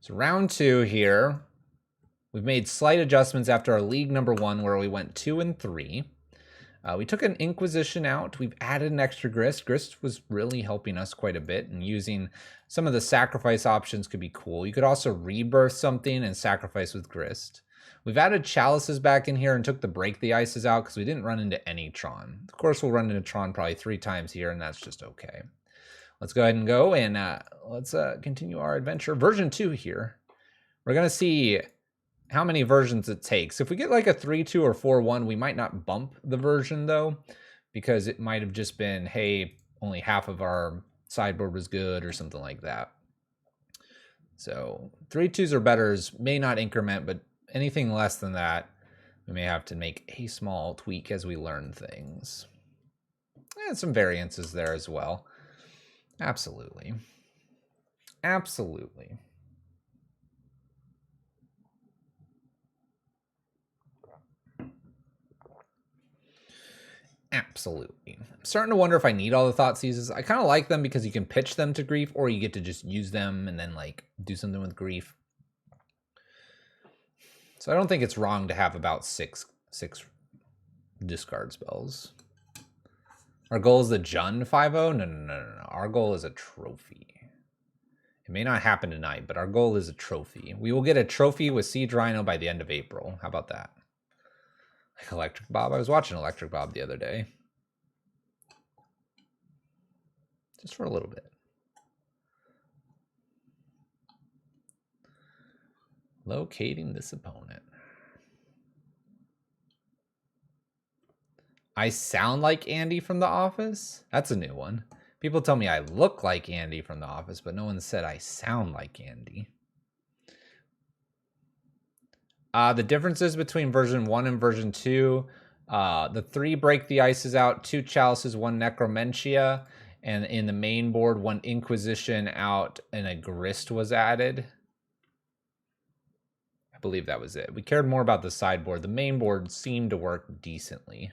So round 2 here. We've made slight adjustments after our league number 1 where we went 2 and 3. We took an Inquisition out. We've added an extra Grist. Grist was really helping us quite a bit, and using some of the sacrifice options could be cool. You could also rebirth something and sacrifice with Grist. We've added Chalices back in here and took the Break the Ices out because we didn't run into any Tron. Of course, we'll run into Tron probably 3 times here, and that's just okay. Let's go ahead and go, and let's continue our adventure. Version 2 here. We're going to see how many versions it takes. If we get like a 3-2 or 4-1, we might not bump the version though, because it might have just been, hey, only half of our sideboard was good or something like that. So 3-2s or betters may not increment, but anything less than that, we may have to make a small tweak as we learn things. And some variances there as well. Absolutely. Absolutely. Absolutely. I'm starting to wonder if I need all the thought seizes. I kind of like them because you can pitch them to grief, or you get to just use them and then like do something with grief. So I don't think it's wrong to have about six discard spells. Our goal is the Jund 5-0? No. Our goal is a trophy. It may not happen tonight, but our goal is a trophy. We will get a trophy with Siege Rhino by the end of April. How about that? Like Electric Bob. I was watching Electric Bob the other day. Just for a little bit. Locating this opponent. I sound like Andy from The Office? That's a new one. People tell me I look like Andy from The Office, but no one said I sound like Andy. The differences between version 1 and version 2, the 3 Break the Ices out, 2 Chalices, 1 Necromentia, and in the main board, 1 Inquisition out, and a Grist was added. I believe that was it. We cared more about the sideboard. The main board seemed to work decently.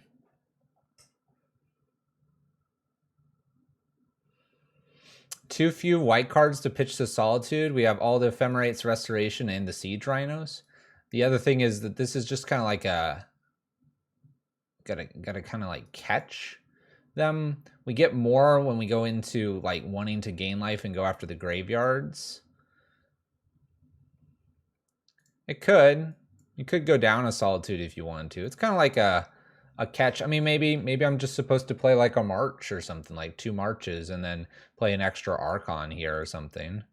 Too few white cards to pitch to Solitude. We have all the Ephemerates, Restoration, and the Siege Rhinos. The other thing is that this is just kind of like a... Gotta kind of like catch them. We get more when we go into like wanting to gain life and go after the graveyards. It could. You could go down a Solitude if you wanted to. It's kind of like a catch. I mean, maybe I'm just supposed to play like a march or something, like 2 marches, and then play an extra Archon here or something.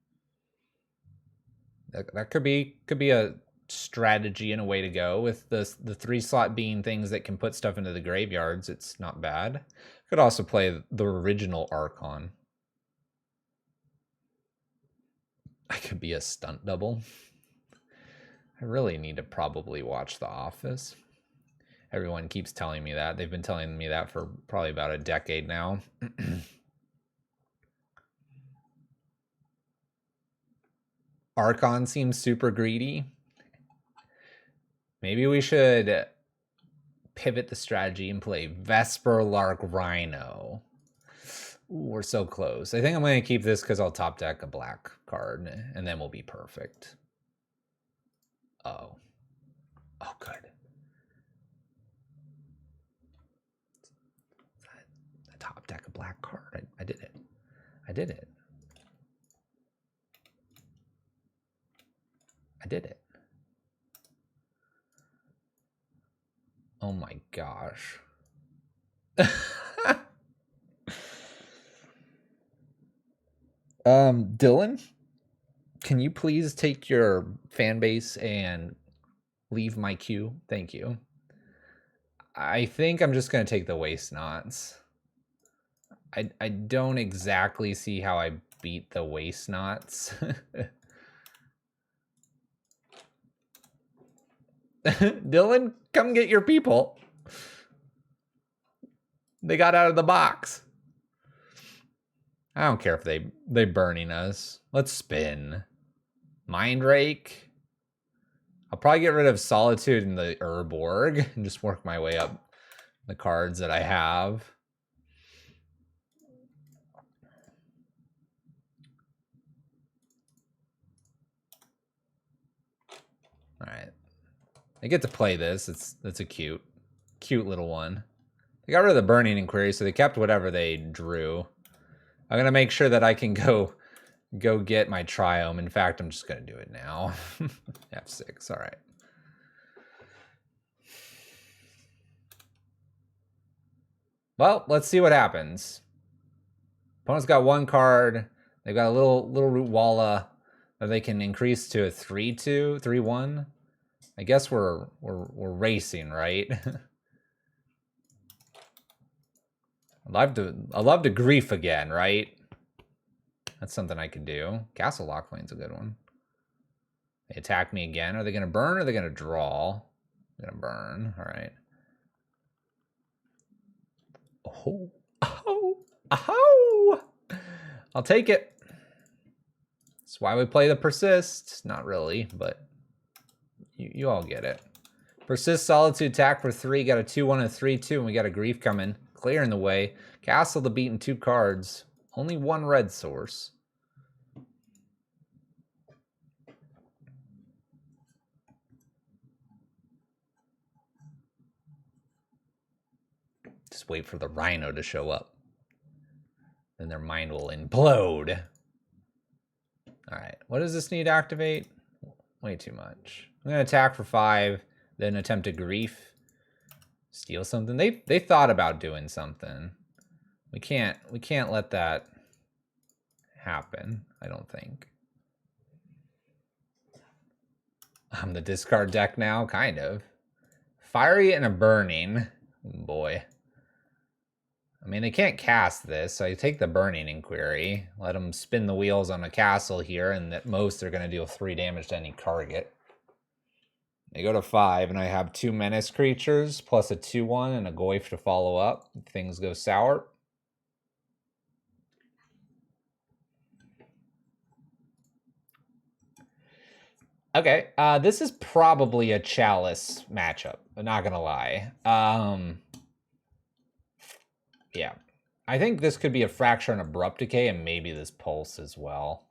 That could be a strategy and a way to go. With the 3 slot being things that can put stuff into the graveyards, it's not bad. Could also play the original Archon. I could be a stunt double. I really need to probably watch The Office. Everyone keeps telling me that. They've been telling me that for probably about a decade now. Archon seems super greedy. Maybe we should pivot the strategy and play Vesper Lark Rhino. Ooh, we're so close. I think I'm going to keep this because I'll top deck a black card, and then we'll be perfect. Oh, good. I top deck a black card. I did it. I did it. I did it. Oh my gosh. Dylan, can you please take your fan base and leave my queue? Thank you. I think I'm just going to take the Waste Knots. I don't exactly see how I beat the Waste Knots. Dylan, come get your people. They got out of the box. I don't care if they burning us. Let's spin. Mind Rake. I'll probably get rid of Solitude and the Urborg and just work my way up the cards that I have. They get to play this. It's a cute little one. They got rid of the Burning Inquiry, so they kept whatever they drew. I'm gonna make sure that I can go get my Triome. In fact, I'm just gonna do it now. F6. All right. Well, let's see what happens. Opponent's got one card. They've got a little Root Walla that they can increase to a 3-2, 3-1. I guess we're racing, right? I'd love to grief again, right? That's something I could do. Castle Lock Lane's a good one. They attack me again. Are they gonna burn or are they gonna draw? They're gonna burn. All right. Oh, oh, oh! I'll take it. That's why we play the Persist. Not really, but you all get it. Persist Solitude attack for 3. Got a 2-1 and 3-2, and we got a grief coming. Clearing the way. Castle the beat in 2 cards. Only 1 red source. Just wait for the Rhino to show up. Then their mind will implode. Alright, what does this need to activate? Way too much. I'm going to attack for 5, then attempt to grief. Steal something. They thought about doing something. We can't let that happen, I don't think. I'm the discard deck now, kind of. Fiery and a Burning. Boy. I mean, they can't cast this, so I take the Burning Inquiry. Let them spin the wheels on a castle here, and at most they're going to deal 3 damage to any target. They go to 5, and I have 2 menace creatures, plus a 2-1 and a Goyf to follow up. Things go sour. Okay, this is probably a Chalice matchup. I'm not gonna lie. Yeah. I think this could be a Fracture and Abrupt Decay, and maybe this Pulse as well.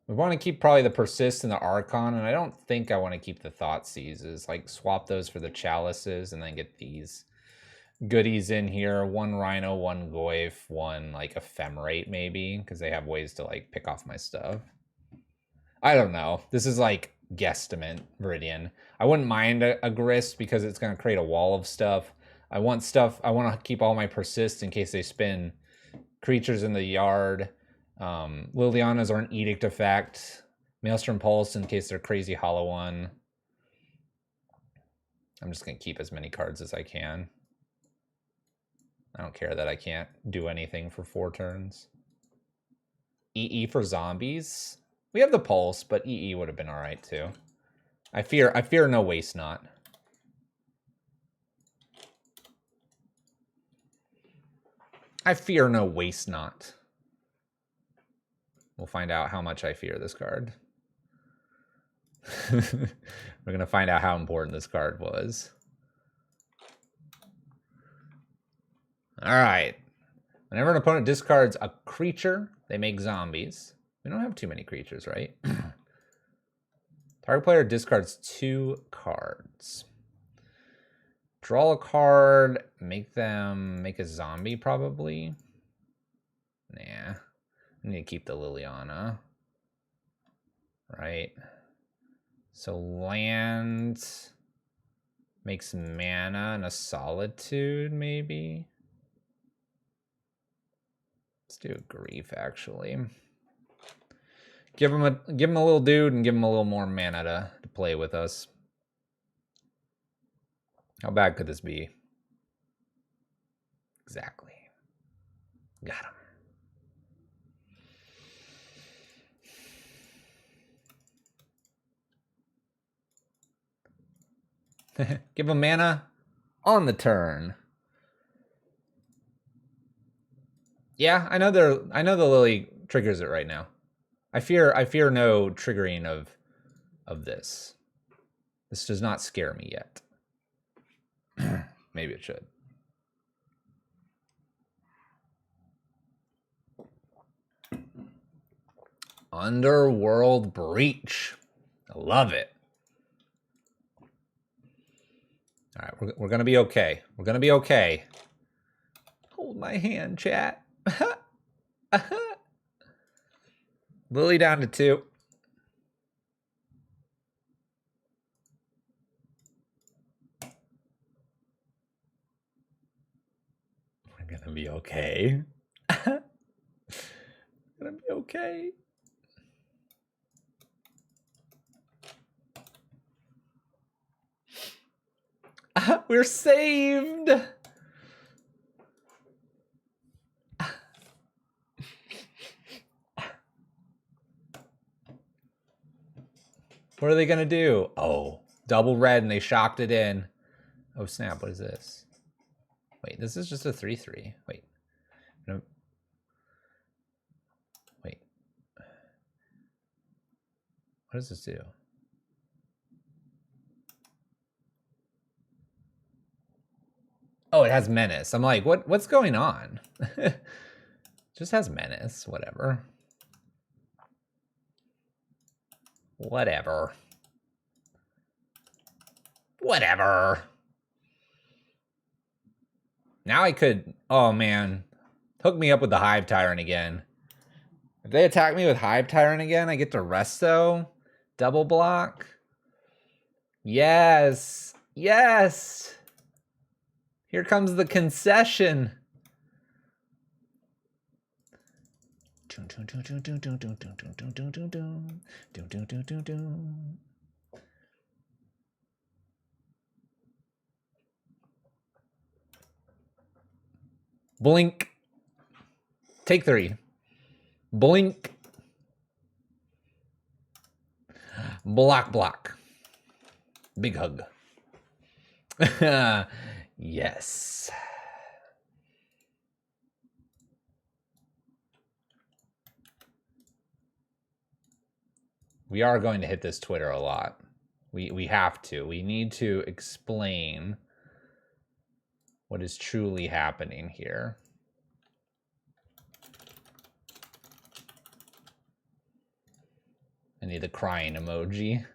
We want to keep probably the Persist and the Archon, and I don't think I want to keep the Thoughtseizes. Like, swap those for the Chalices, and then get these goodies in here. 1 Rhino, 1 Goyf, 1, like, Ephemerate, maybe, because they have ways to, like, pick off my stuff. I don't know. This is, like, guesstimate, Viridian. I wouldn't mind a Grist, because it's going to create a wall of stuff. I want to keep all my Persist in case they spin creatures in the yard. Liliana's are an Edict effect. Maelstrom Pulse in case they're crazy hollow one. I'm just going to keep as many cards as I can. I don't care that I can't do anything for 4 turns. EE for zombies. We have the Pulse, but EE would have been alright too. I fear no Waste Not. I fear no Waste Not. We'll find out how much I fear this card. We're going to find out how important this card was. All right. Whenever an opponent discards a creature, they make zombies. We don't have too many creatures, right? Target player discards 2 cards. Draw a card, make a zombie probably. Nah. I need to keep the Liliana. Right. So land makes mana and a Solitude, maybe. Let's do a Grief, actually. Give him a little dude and give him a little more mana to play with us. How bad could this be? Exactly. Got him. Give him mana on the turn. Yeah, I know the Lily triggers it right now. I fear no triggering of this. This does not scare me yet. Maybe it should. Underworld Breach. I love it. All right, we're gonna be okay. We're gonna be okay. Hold my hand, chat. Lily down to 2. We're gonna be okay. We're gonna be okay. We're saved. What are they gonna do? Oh, double red and they shocked it in. Oh snap, what is this? Wait, this is just a 3-3. Wait. No. Wait. What does this do? Oh, it has menace. I'm like, what's going on? Just has menace, whatever. Whatever. Whatever. Now I could, oh man, hook me up with the Hive Tyrant again. If they attack me with Hive Tyrant again, I get to Resto, double block. Yes, yes. Here comes the concession. Blink. Take 3. Blink. Block, block. Big hug. Yes. We are going to hit this Twitter a lot. We have to. We need to explain what is truly happening here. I need the crying emoji.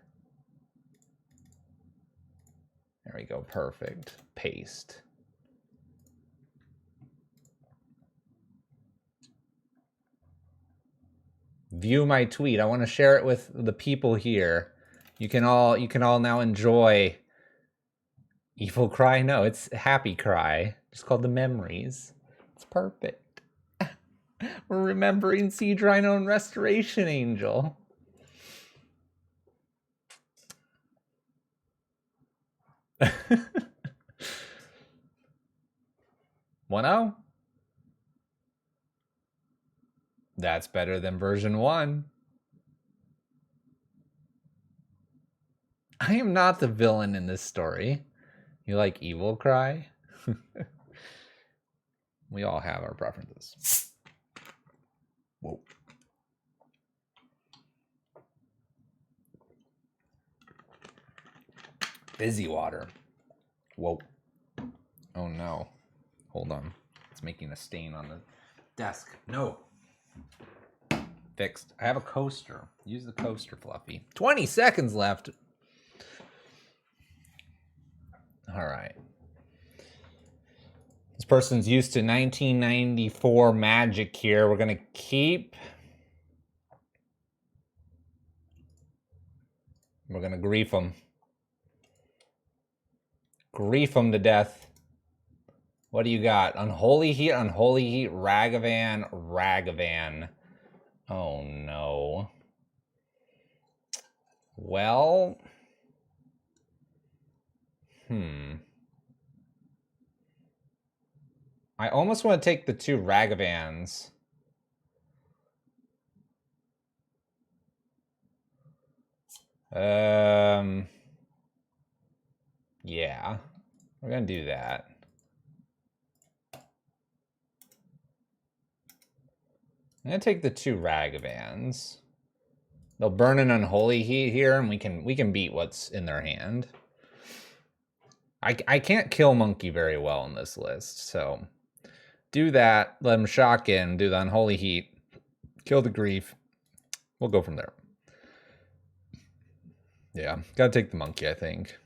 There we go, perfect. Paste. View my tweet. I want to share it with the people here. You can all now enjoy Evil Cry. No, it's Happy Cry. Just called the Memories. It's perfect. We're remembering Siege Rhino and Restoration Angel. One oh. That's better than version 1. I am not the villain in this story. You like Evil Cry? We all have our preferences. Whoa. Fizzy water. Whoa. Oh no. Hold on. It's making a stain on the desk. No. Fixed. I have a coaster. Use the coaster, Fluffy. 20 seconds left. All right. This person's used to 1994 magic here. We're going to keep. We're going to grief them. Grief them to death. What do you got? Unholy Heat, Unholy Heat, Ragavan, Ragavan. Oh no. Well. I almost want to take the 2 Ragavans. Yeah. We're going to do that. I'm going to take the 2 Ragavans. They'll burn an Unholy Heat here, and we can beat what's in their hand. I can't kill Monkey very well in this list, so do that. Let him shock in, do the Unholy Heat, kill the Grief. We'll go from there. Yeah, gotta take the Monkey, I think.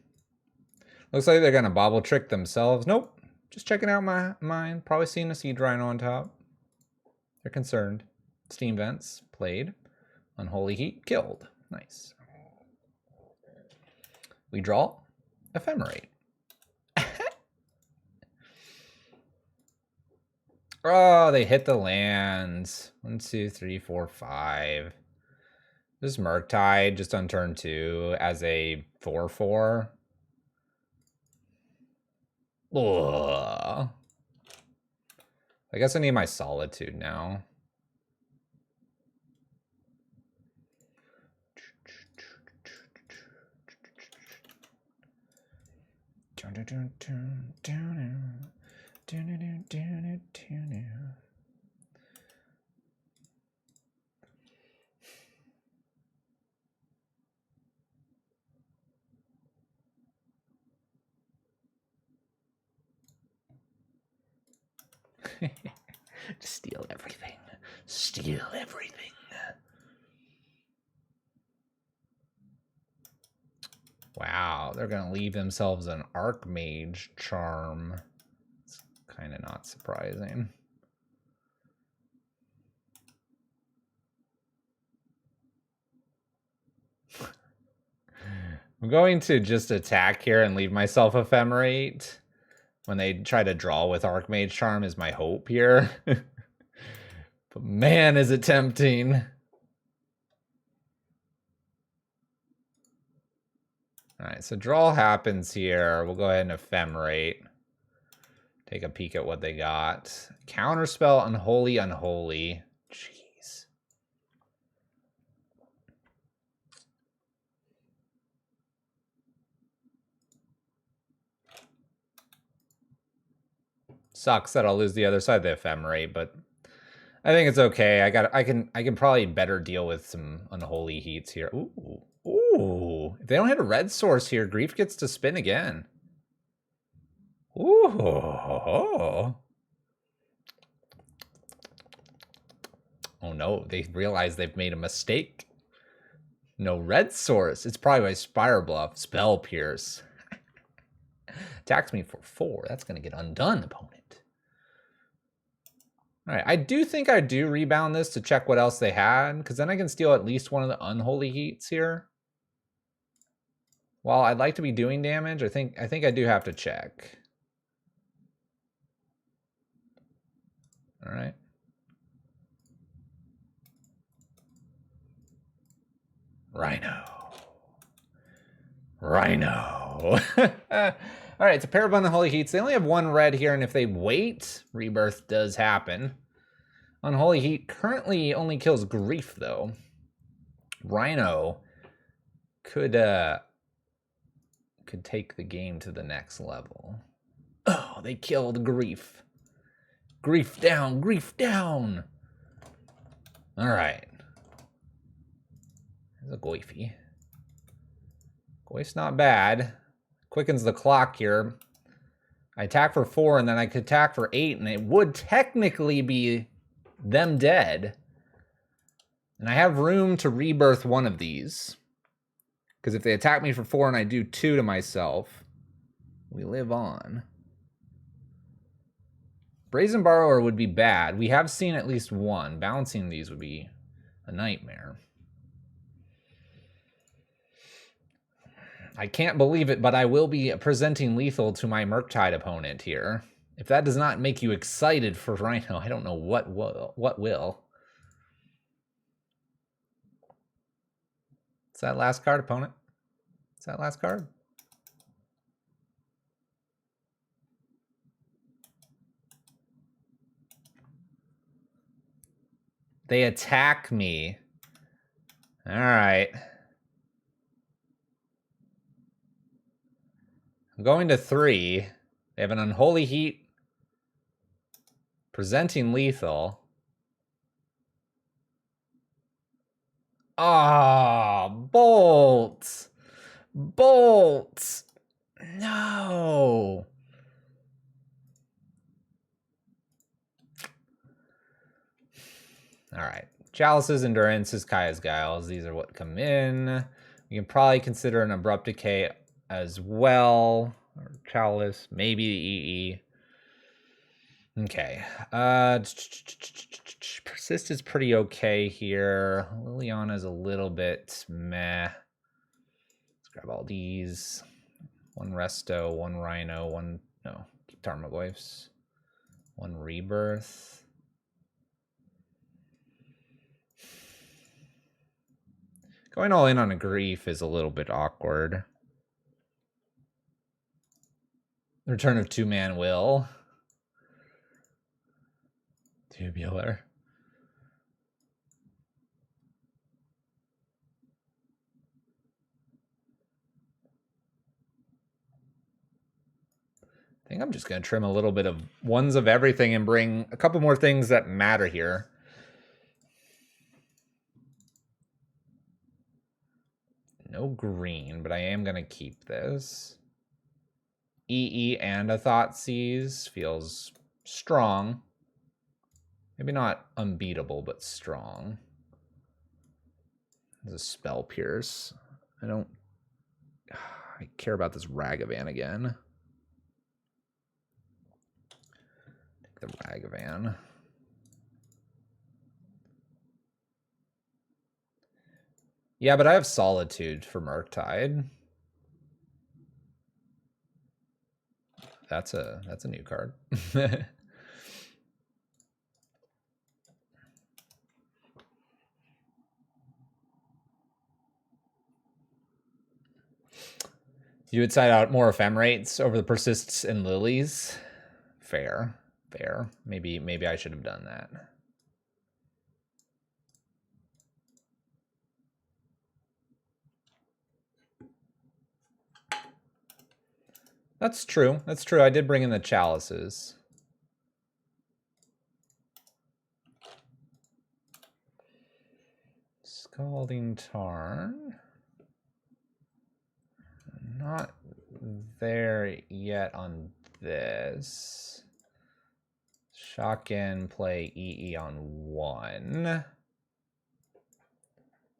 Looks like they're gonna bobble trick themselves. Nope. Just checking out my mine. Probably seeing a Siege Rhino on top. They're concerned. Steam Vents played. Unholy Heat killed. Nice. We draw. Ephemerate. Oh, they hit the lands. 1, 2, 3, 4, 5. This is Murktide just on turn 2 as a 4/4. Ugh. I guess I need my Solitude now. Just steal everything. Steal everything. Wow, they're gonna leave themselves an Archmage Charm. It's kind of not surprising. I'm going to just attack here and leave myself Ephemerate. When they try to draw with Archmage Charm is my hope here. But man, is it tempting. All right, so draw happens here. We'll go ahead and Ephemerate. Take a peek at what they got. Counterspell, Unholy, Unholy. Jeez. Sucks that I'll lose the other side of the Ephemerate, but I think it's okay. I can probably better deal with some Unholy Heats here. Ooh. Ooh. If they don't hit a red source here, Grief gets to spin again. Ooh. Oh no, they realize they've made a mistake. No red source. It's probably by Spire Bluff. Spell Pierce. Attacks me for 4. That's going to get undone, opponent. All right, I do think I do rebound this to check what else they had, because then I can steal at least one of the Unholy Heats here. While I'd like to be doing damage, I think I do have to check. All right. Rhino. Rhino. All right, it's a pair of Unholy Heats. They only have 1 red here, and if they wait, Rebirth does happen. Unholy Heat currently only kills Grief, though. Rhino could take the game to the next level. Oh, they killed Grief. Grief down, Grief down. All right. There's a Goify. Goif's not bad. Quickens the clock here. I attack for 4, and then I could attack for 8, and it would technically be them dead. And I have room to rebirth one of these. Because if they attack me for 4 and I do 2 to myself, we live on. Brazen Borrower would be bad. We have seen at least 1. Balancing these would be a nightmare. I can't believe it, but I will be presenting lethal to my Murktide opponent here. If that does not make you excited for Rhino, I don't know what will. Is that last card, opponent? Is that last card? They attack me. All right. I'm going to 3. They have an Unholy Heat. Presenting lethal. Ah, Bolt. Bolt. No. All right. Chalices, Endurances, Kaya's Guiles. These are what come in. You can probably consider an Abrupt Decay as well. or Chalice, maybe EE. Okay. Persist is pretty okay here. Liliana's a little bit meh. Let's grab all these. One Resto, one Rhino, one... No, keep Tarmogoyfs. One Rebirth. Going all in on a Grief is a little bit awkward. Return of Two-Man Will. Tubular. I think I'm just going to trim a little bit of ones of everything and bring a couple more things that matter here. No green, but I am going to keep this. EE and a Thoughtseize feels strong. Maybe not unbeatable, but strong. There's a Spell Pierce. I care about this Ragavan again. Take the Ragavan. Yeah, but I have Solitude for Murktide. That's a new card. You would side out more Ephemerates over the Persists and Lilies. Fair. Maybe I should have done that. That's true. I did bring in the Chalices. Scalding Tarn. Not there yet on this. Shotgun, play EE on 1. This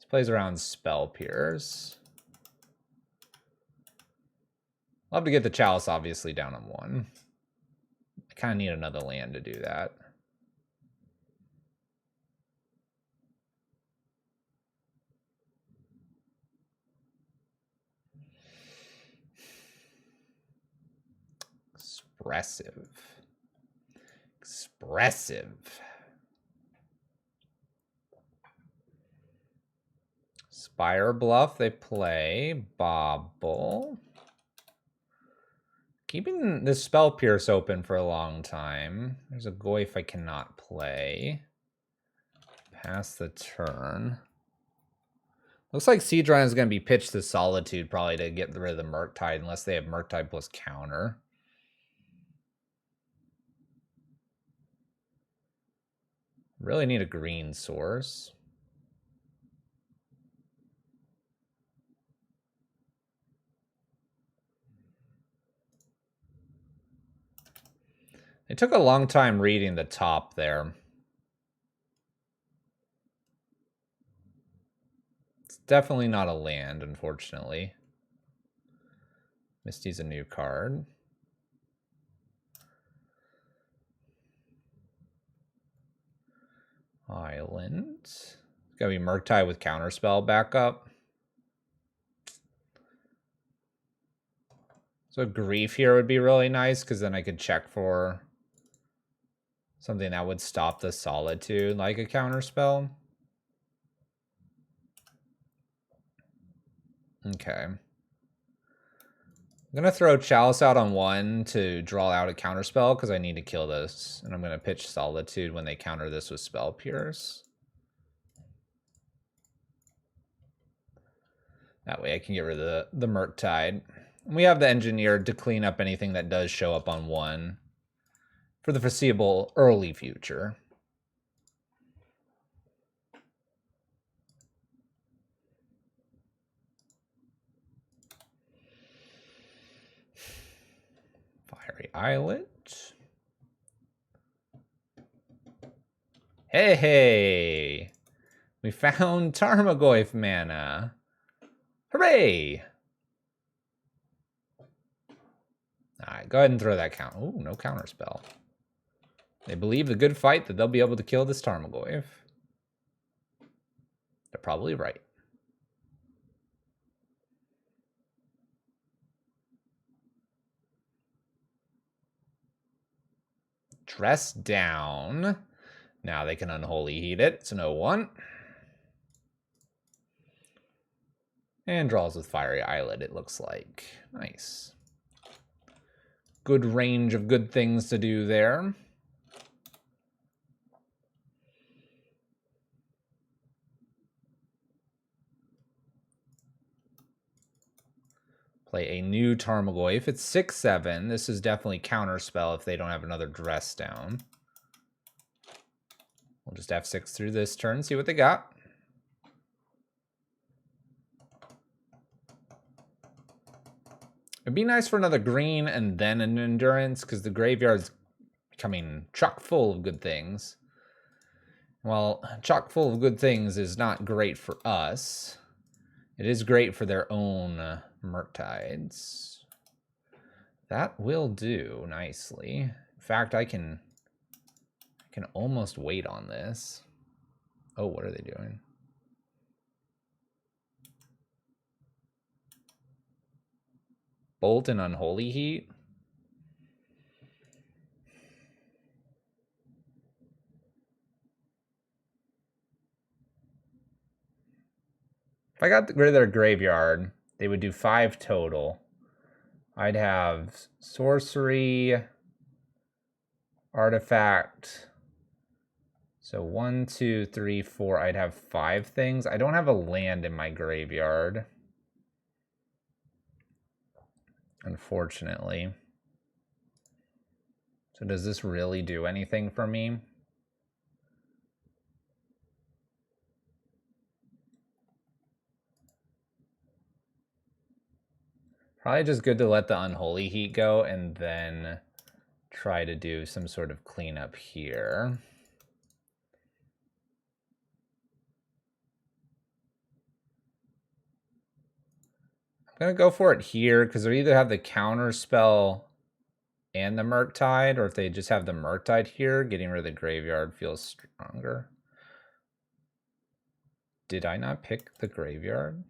plays around Spell Pierce. Love to get the Chalice obviously down on 1. I kind of need another land to do that. Expressive. Spire Bluff, they play. Bobble. Keeping this Spell Pierce open for a long time. There's a Goyf I cannot play. Pass the turn. Looks like Siege Rhino is going to be pitched to Solitude probably to get rid of the Murktide unless they have Murktide plus counter. Really need a green source. It took a long time reading the top there. It's definitely not a land, unfortunately. Misty's a new card. Island. It's gotta be Murktide with Counterspell backup. So Grief here would be really nice because then I could check for something that would stop the Solitude, like a Counterspell. Okay. I'm going to throw Chalice out on 1 to draw out a Counterspell because I need to kill this. And I'm going to pitch Solitude when they counter this with Spell Pierce. That way I can get rid of the Murktide. And we have the Engineer to clean up anything that does show up on 1 for the foreseeable early future. Fiery Islet. Hey! We found Tarmogoyf mana. Hooray! All right, go ahead and throw that count. Oh, no counter spell. They believe the good fight that they'll be able to kill this Tarmogoyf. They're probably right. Dress down. Now they can unholy heat it. It's an 0-1. And draws with Fiery Eyelid, it looks like. Nice. Good range of good things to do there. Play a new Tarmogoyf. It's 6-7. This is definitely counterspell if they don't have another dress down. We'll just F6 through this turn, see what they got. It'd be nice for another green and then an endurance, because the graveyard's becoming chock full of good things. Well, chock full of good things is not great for us. It is great for their own Murktides. That will do nicely. In fact, I can almost wait on this. Oh, what are they doing? Bolt and Unholy Heat. If I got rid of their graveyard, they would do 5 total. I'd have sorcery, artifact. So 1, 2, 3, 4. I'd have 5 things. I don't have a land in my graveyard, unfortunately. So does this really do anything for me? Probably just good to let the Unholy Heat go and then try to do some sort of cleanup here. I'm going to go for it here because they either have the counter spell and the Murktide, or if they just have the Murktide here, getting rid of the graveyard feels stronger. Did I not pick the graveyard?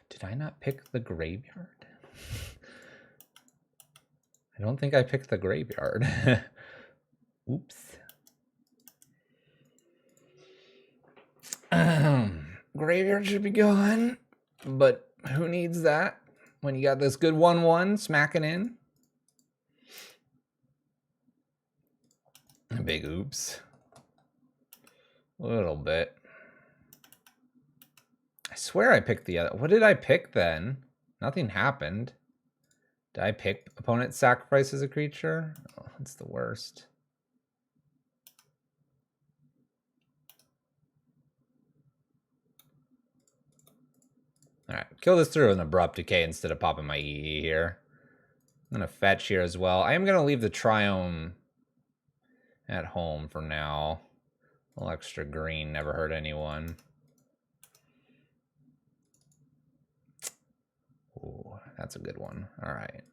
Did I not pick the graveyard? I don't think I picked the graveyard. Oops. Graveyard should be gone, but who needs that when you got this good 1-1 smacking in? A big oops. A little bit. I swear I picked the other. What did I pick then? Nothing happened. Did I pick opponent sacrifices a creature? Oh, that's the worst. All right, kill this through an Abrupt Decay instead of popping my EE here. I'm going to fetch here as well. I am going to leave the Triome at home for now. A little extra green never hurt anyone. Ooh, that's a good one. All right.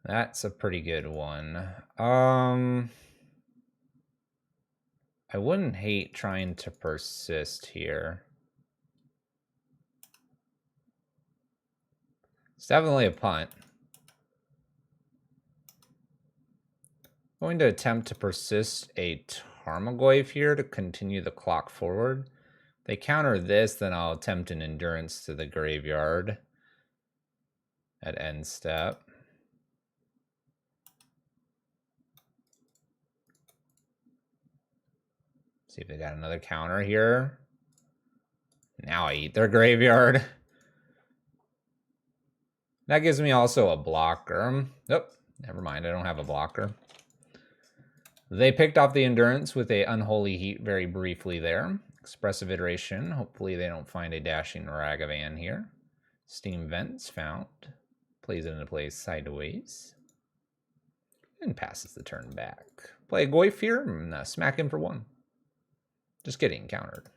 That's a pretty good one. I wouldn't hate trying to persist here. It's definitely a punt. I'm going to attempt to persist a Tarmogoyf here to continue the clock forward. If they counter this, then I'll attempt an endurance to the graveyard at end step. See if they got another counter here. Now I eat their graveyard. That gives me also a blocker. Nope, never mind, I don't have a blocker. They picked off the endurance with a Unholy Heat very briefly there. Expressive Iteration. Hopefully they don't find a Dashing Ragavan here. Steam Vents found. Plays it into play sideways. And passes the turn back. Play a Goyf here and smack him for 1. Just getting countered.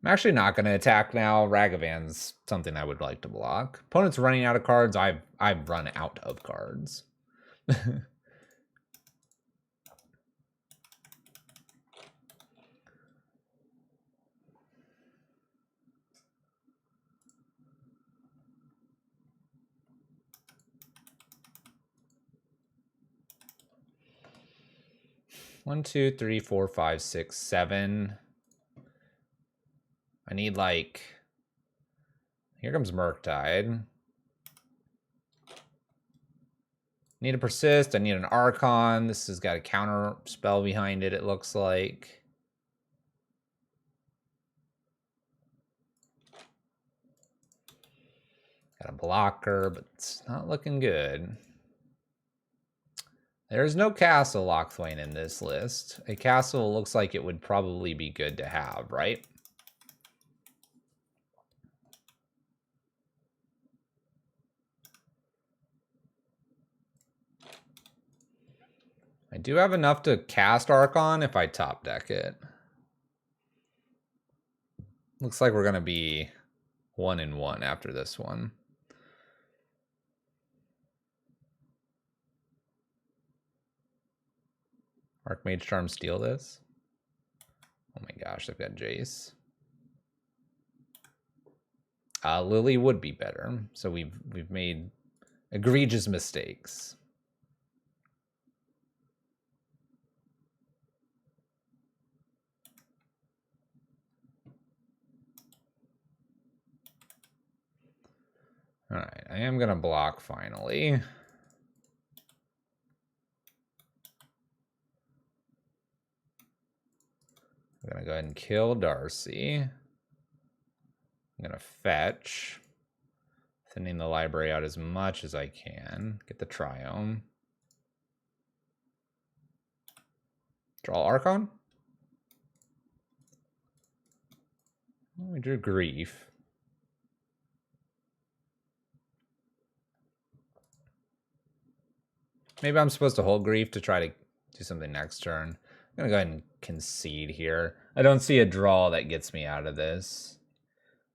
I'm actually not going to attack now. Ragavan's something I would like to block. Opponent's running out of cards. I've run out of cards. 1, 2, 3, 4, 5, 6, 7. I need like... Here comes Murktide. Need a Persist. I need an Archon. This has got a counter spell behind it, it looks like. Got a blocker, but it's not looking good. There's no castle Lochthwain in this list. A castle looks like it would probably be good to have, right? I do have enough to cast Archon if I top deck it. Looks like we're going to be 1-1 after this one. Archmage Charm steal this. Oh my gosh, they've got Jace. Lily would be better. So we've made egregious mistakes. All right, I am going to block finally. I'm going to go ahead and kill Darcy. I'm going to fetch. Thinning the library out as much as I can. Get the Triome. Draw Archon. Oh, we drew Grief. Maybe I'm supposed to hold Grief to try to do something next turn. I'm going to go ahead and concede here. I don't see a draw that gets me out of this.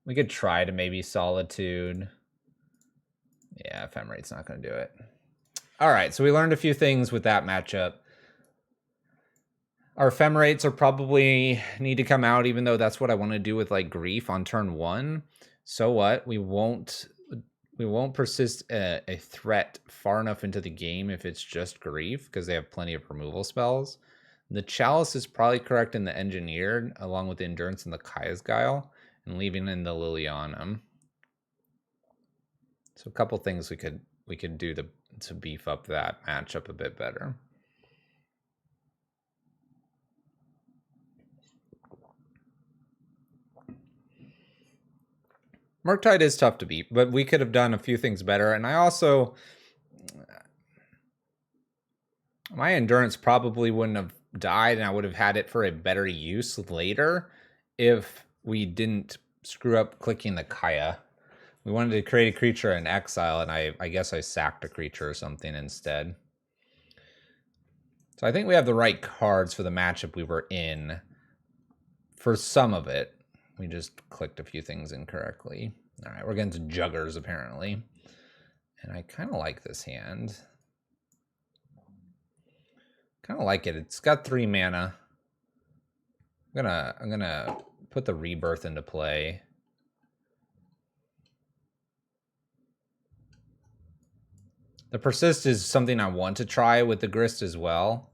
We could try to maybe Solitude. Yeah, Ephemerate's not going to do it. All right, so we learned a few things with that matchup. Our Ephemerates are probably need to come out, even though that's what I want to do with like Grief on turn 1. So what? We won't persist a threat far enough into the game if it's just Grief, because they have plenty of removal spells. The Chalice is probably correct in the Engineered, along with the Endurance and the Kaya's Guile, and leaving in the Lilianum. So a couple things we could do to beef up that matchup a bit better. Murktide is tough to beat, but we could have done a few things better. And I also... My Endurance probably wouldn't have died, and I would have had it for a better use later if we didn't screw up clicking the Kaya. We wanted to create a creature in exile, and I guess I sacked a creature or something instead. So I think we have the right cards for the matchup we were in for some of it. We just clicked a few things incorrectly. All right, we're getting to Juggers, apparently. And I kind of like this hand. Kind of like it. It's got 3 mana. I'm gonna put the Rebirth into play. The Persist is something I want to try with the Grist as well.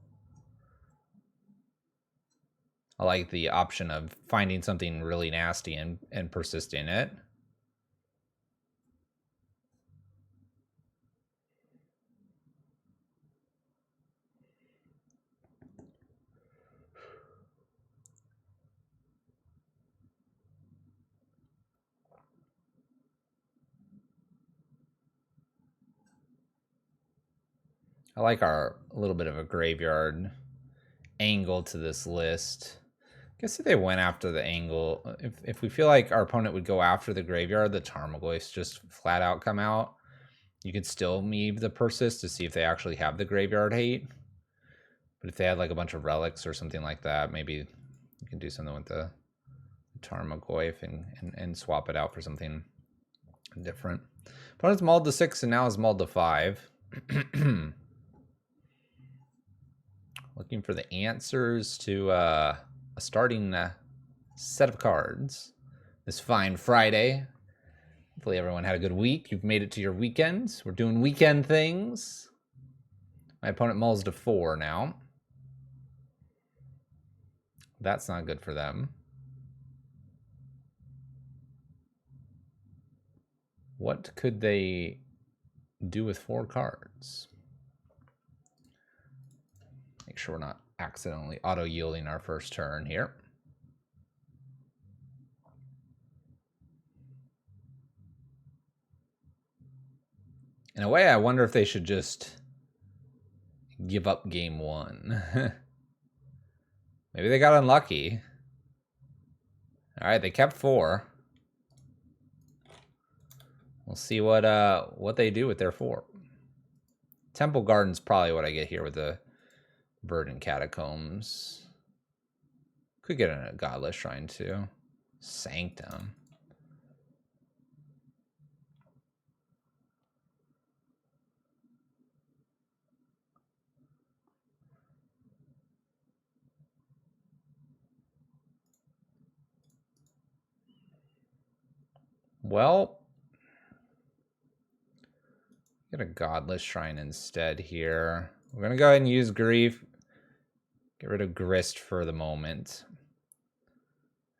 I like the option of finding something really nasty and persisting it. I like our little bit of a graveyard angle to this list. I guess if they went after the angle, if we feel like our opponent would go after the graveyard, the Tarmogoyfs just flat out come out. You could still Meave the Persist to see if they actually have the Graveyard Hate. But if they had like a bunch of relics or something like that, maybe you can do something with the Tarmogoyf and swap it out for something different. Opponent's mauled to 6 and now is mauled to 5. Looking for the answers to a starting set of cards this fine Friday. Hopefully everyone had a good week. You've made it to your weekends. We're doing weekend things. My opponent mauls to 4 now. That's not good for them. What could they do with 4 cards? Make sure we're not accidentally auto-yielding our first turn here. In a way, I wonder if they should just give up game 1. Maybe they got unlucky. All right, they kept 4. We'll see what they do with their 4. Temple Garden's probably what I get here with the Verdant Catacombs. Could get a Godless Shrine too. Sanctum. Well, get a Godless Shrine instead here. We're going to go ahead and use Grief. Get rid of Grist for the moment.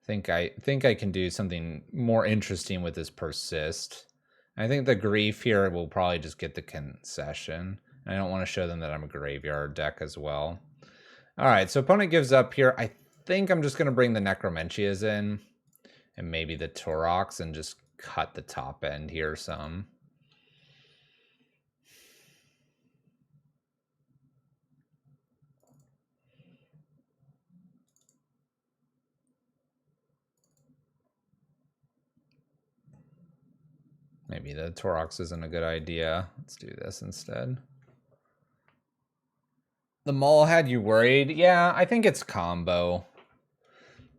I think I can do something more interesting with this Persist. I think the Grief here will probably just get the concession. I don't want to show them that I'm a graveyard deck as well. All right, so opponent gives up here. I think I'm just going to bring the Necromencias in and maybe the Torox and just cut the top end here some. Maybe the Torox isn't a good idea. Let's do this instead. The Maul had you worried? Yeah, I think it's combo.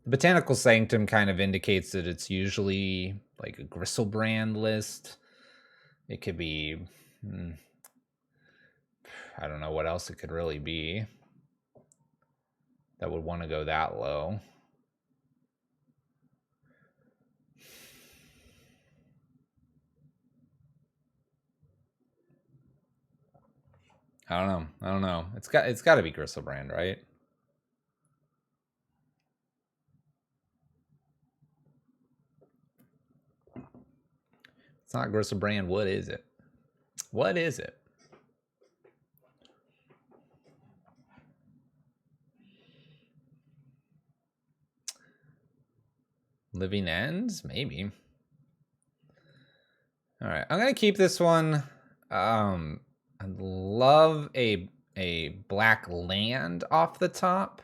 The Botanical Sanctum kind of indicates that it's usually like a Gristlebrand list. It could be... I don't know what else it could really be that would want to go that low. I don't know. It's got to be Gristlebrand, right? It's not Gristlebrand. What is it? What is it? Living Ends? Maybe. All right, I'm gonna keep this one. I'd love a black land off the top.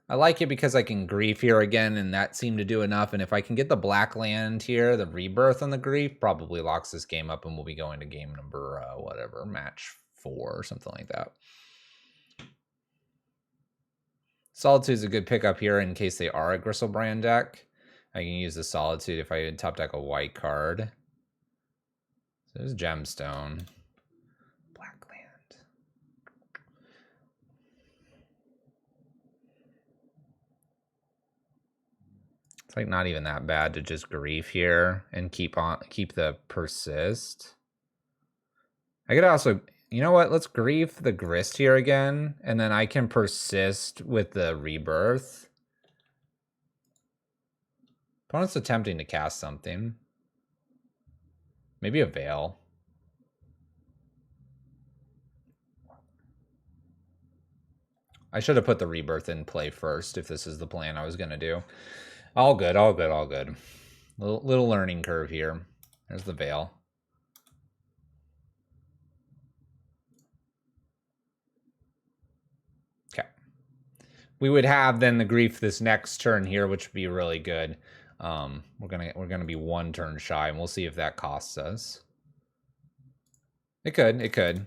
I like it because I can Grief here again, and that seemed to do enough. And if I can get the black land here, the Rebirth on the Grief probably locks this game up, and we'll be going to game number, whatever, match 4 or something like that. Solitude is a good pickup here in case they are a Gristlebrand deck. I can use the Solitude if I top deck a white card. So there's Gemstone. It's like not even that bad to just Grief here and keep the Persist. I could also, you know what? Let's Grief the Grist here again, and then I can Persist with the Rebirth. Opponent's attempting to cast something. Maybe a Veil. I should have put the Rebirth in play first if this is the plan I was going to do. All good, all good, all good. Little learning curve here. There's the Veil. Okay. We would have then the Grief this next turn here, which would be really good. We're gonna be 1 turn shy, and we'll see if that costs us. It could. It could.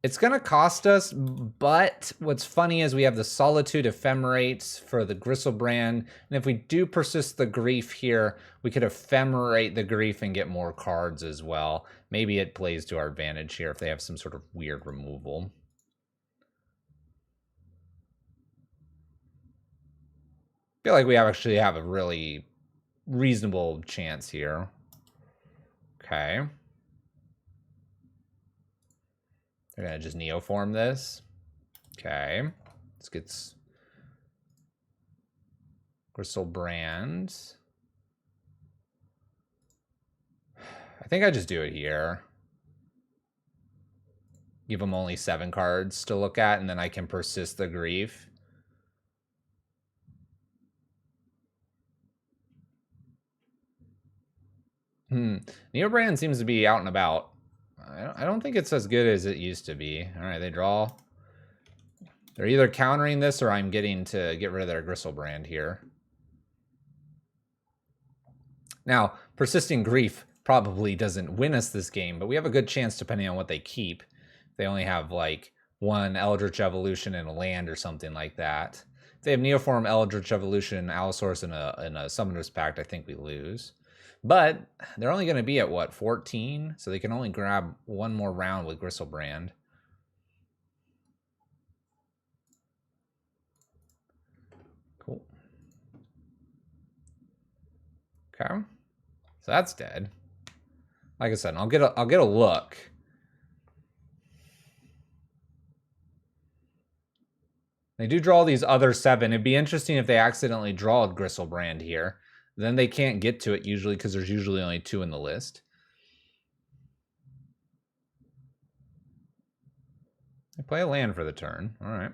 It's going to cost us, but what's funny is we have the Solitude Ephemerates for the Gristlebrand, and if we do persist the Grief here, we could Ephemerate the Grief and get more cards as well. Maybe it plays to our advantage here if they have some sort of weird removal. I feel like we actually have a really reasonable chance here. Okay. They're going to just Neoform this. Okay. Let's get Gristlebrand. I think I just do it here. Give them only 7 cards to look at, and then I can persist the Grief. Neobrand seems to be out and about. I don't think it's as good as it used to be. All right, they draw. They're either countering this or I'm getting to get rid of their Gristlebrand here. Now, persisting Grief probably doesn't win us this game, but we have a good chance depending on what they keep. They only have like 1 Eldritch Evolution and a land or something like that. If they have Neoform, Eldritch Evolution, Allosaurus, and a Summoner's Pact, I think we lose. But they're only going to be at, what, 14? So they can only grab 1 more round with Gristlebrand. Cool. Okay. So that's dead. Like I said, I'll get a look. They do draw these other 7. It'd be interesting if they accidentally draw a Gristlebrand here. Then they can't get to it usually because there's usually only 2 in the list. They play a land for the turn. All right.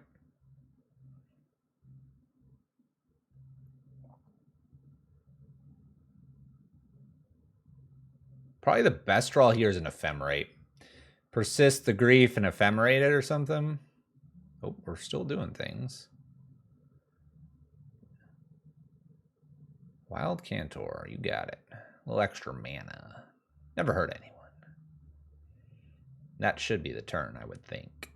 Probably the best draw here is an Ephemerate. Persist the Grief and Ephemerate it or something. Oh, we're still doing things. Wild Cantor, you got it. A little extra mana. Never hurt anyone. That should be the turn, I would think.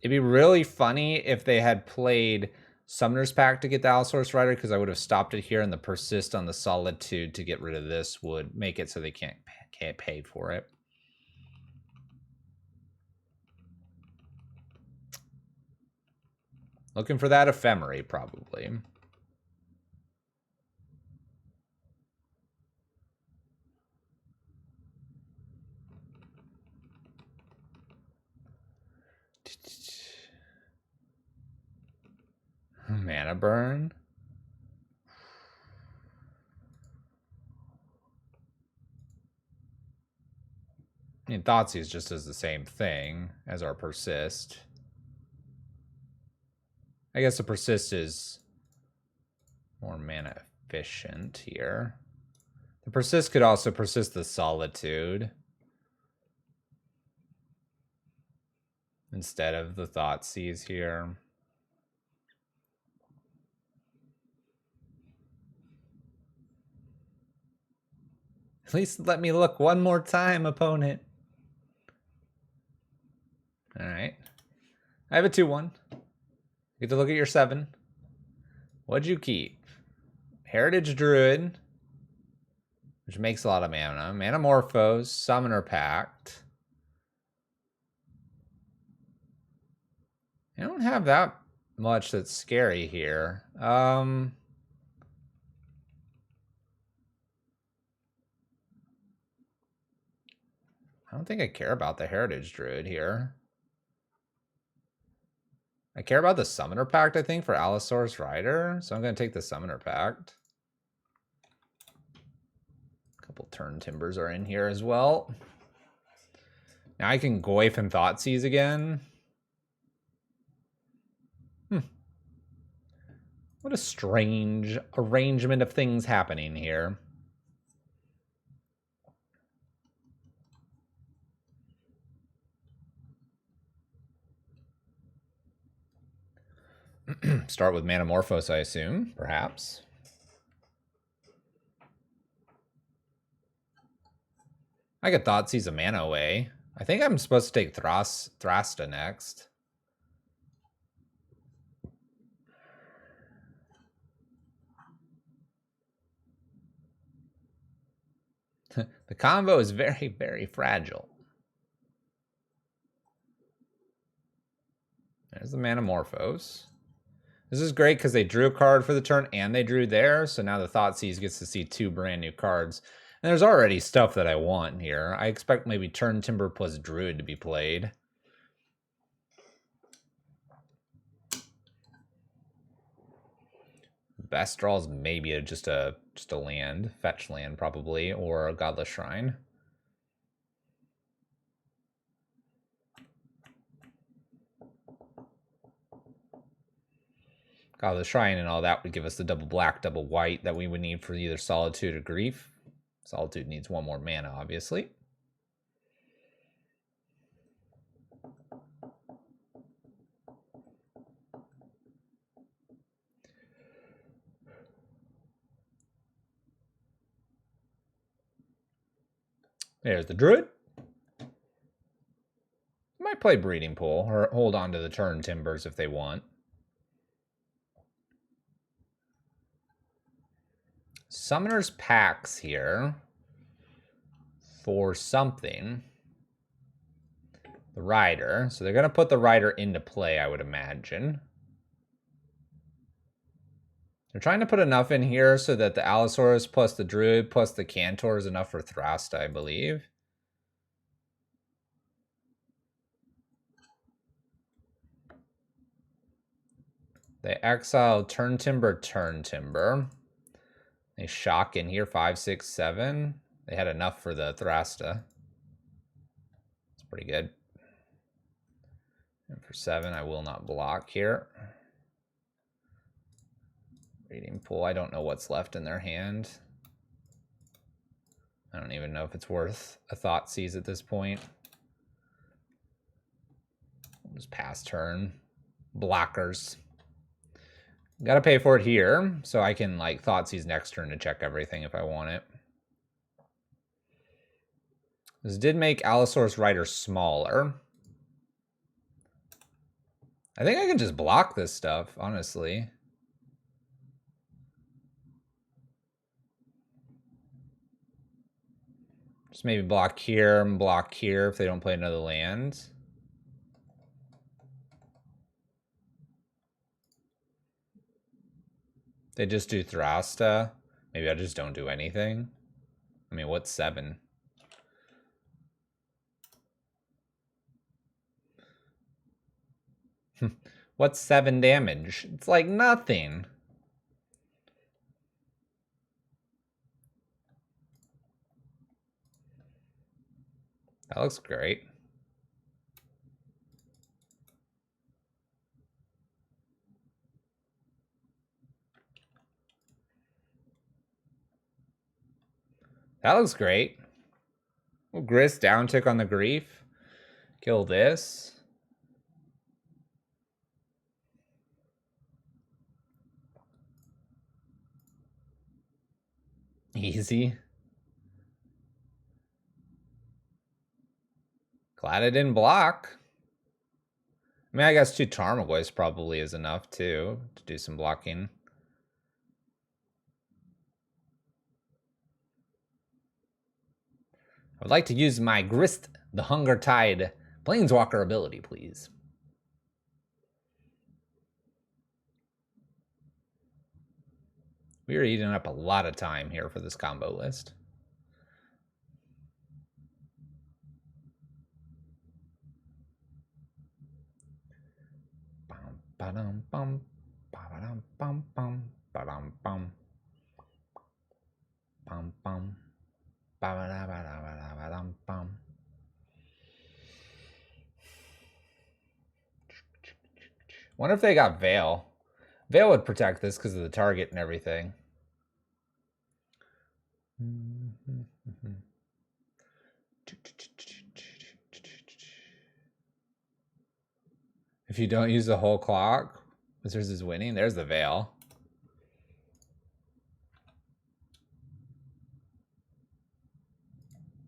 It'd be really funny if they had played Summoner's Pact to get the Allosaurus Rider, because I would have stopped it here, and the Persist on the Solitude to get rid of this would make it so they can't pay for it. Looking for that Ephemerate, probably. Mana burn. I mean, Thoughtseize just does the same thing as our Persist. I guess the Persist is more mana efficient here. The Persist could also persist the Solitude instead of the Thoughtseize here. At least let me look one more time, opponent. All right. I have a 2-1. Get to look at your 7. What'd you keep? Heritage Druid, which makes a lot of mana. Manamorphose, Summoner Pact. I don't have that much that's scary here. I don't think I care about the Heritage Druid here. I care about the Summoner Pact, I think, for Allosaurus Rider. So I'm going to take the Summoner Pact. A couple Turn Timbers are in here as well. Now I can Goyf and Thoughtseize again. What a strange arrangement of things happening here. Start with Manamorphose, I assume, perhaps. I could Thoughtseize a mana away. I think I'm supposed to take Thrasta next. The combo is very, very fragile. There's the Manamorphose. This is great because they drew a card for the turn and they drew there. So now the Thoughtseize gets to see 2 brand new cards. And there's already stuff that I want here. I expect maybe Turn Timber plus Druid to be played. Best draws maybe just a land, fetch land probably, or a Godless Shrine. Godless Shrine and all that would give us the double black, double white that we would need for either Solitude or Grief. Solitude needs 1 more mana, obviously. There's the Druid. Might play Breeding Pool or hold on to the Turn Timbers if they want. Summoner's Packs here for something. The Rider. So they're going to put the Rider into play, I would imagine. They're trying to put enough in here so that the Allosaurus plus the Druid plus the Cantor is enough for Thrasta, I believe. They exile Turn Timber, Turn Timber. They shock in here 5, 6, 7. They had enough for the Thrasta. It's pretty good. And for 7, I will not block here. Breeding Pool, I don't know what's left in their hand. I don't even know if it's worth a Thoughtseize at this point. We'll just pass turn. Blockers. Gotta pay for it here, so I can like Thoughtseize next turn to check everything if I want it. This did make Allosaurus Rider smaller. I think I can just block this stuff, honestly. Just maybe block here and block here if they don't play another land. They just do Thrasta. Maybe I just don't do anything. I mean, what's 7? What's 7 damage? It's like nothing. That looks great. That looks great. Well, Grist down tick on the Grief. Kill this. Easy. Glad I didn't block. I mean, I guess 2 Tarmogoyfs probably is enough too to do some blocking. I would like to use my Grist the Hunger Tide Planeswalker ability, please. We are eating up a lot of time here for this combo list. Ba-dum bum, ba-dum bum bum, ba-dum bum, bum bum, ba-da-ba-da-ba-da-ba-dum bum. Wonder if they got Veil. Veil would protect this because of the target and everything. If you don't use the whole clock, Wizards is winning. There's the Veil.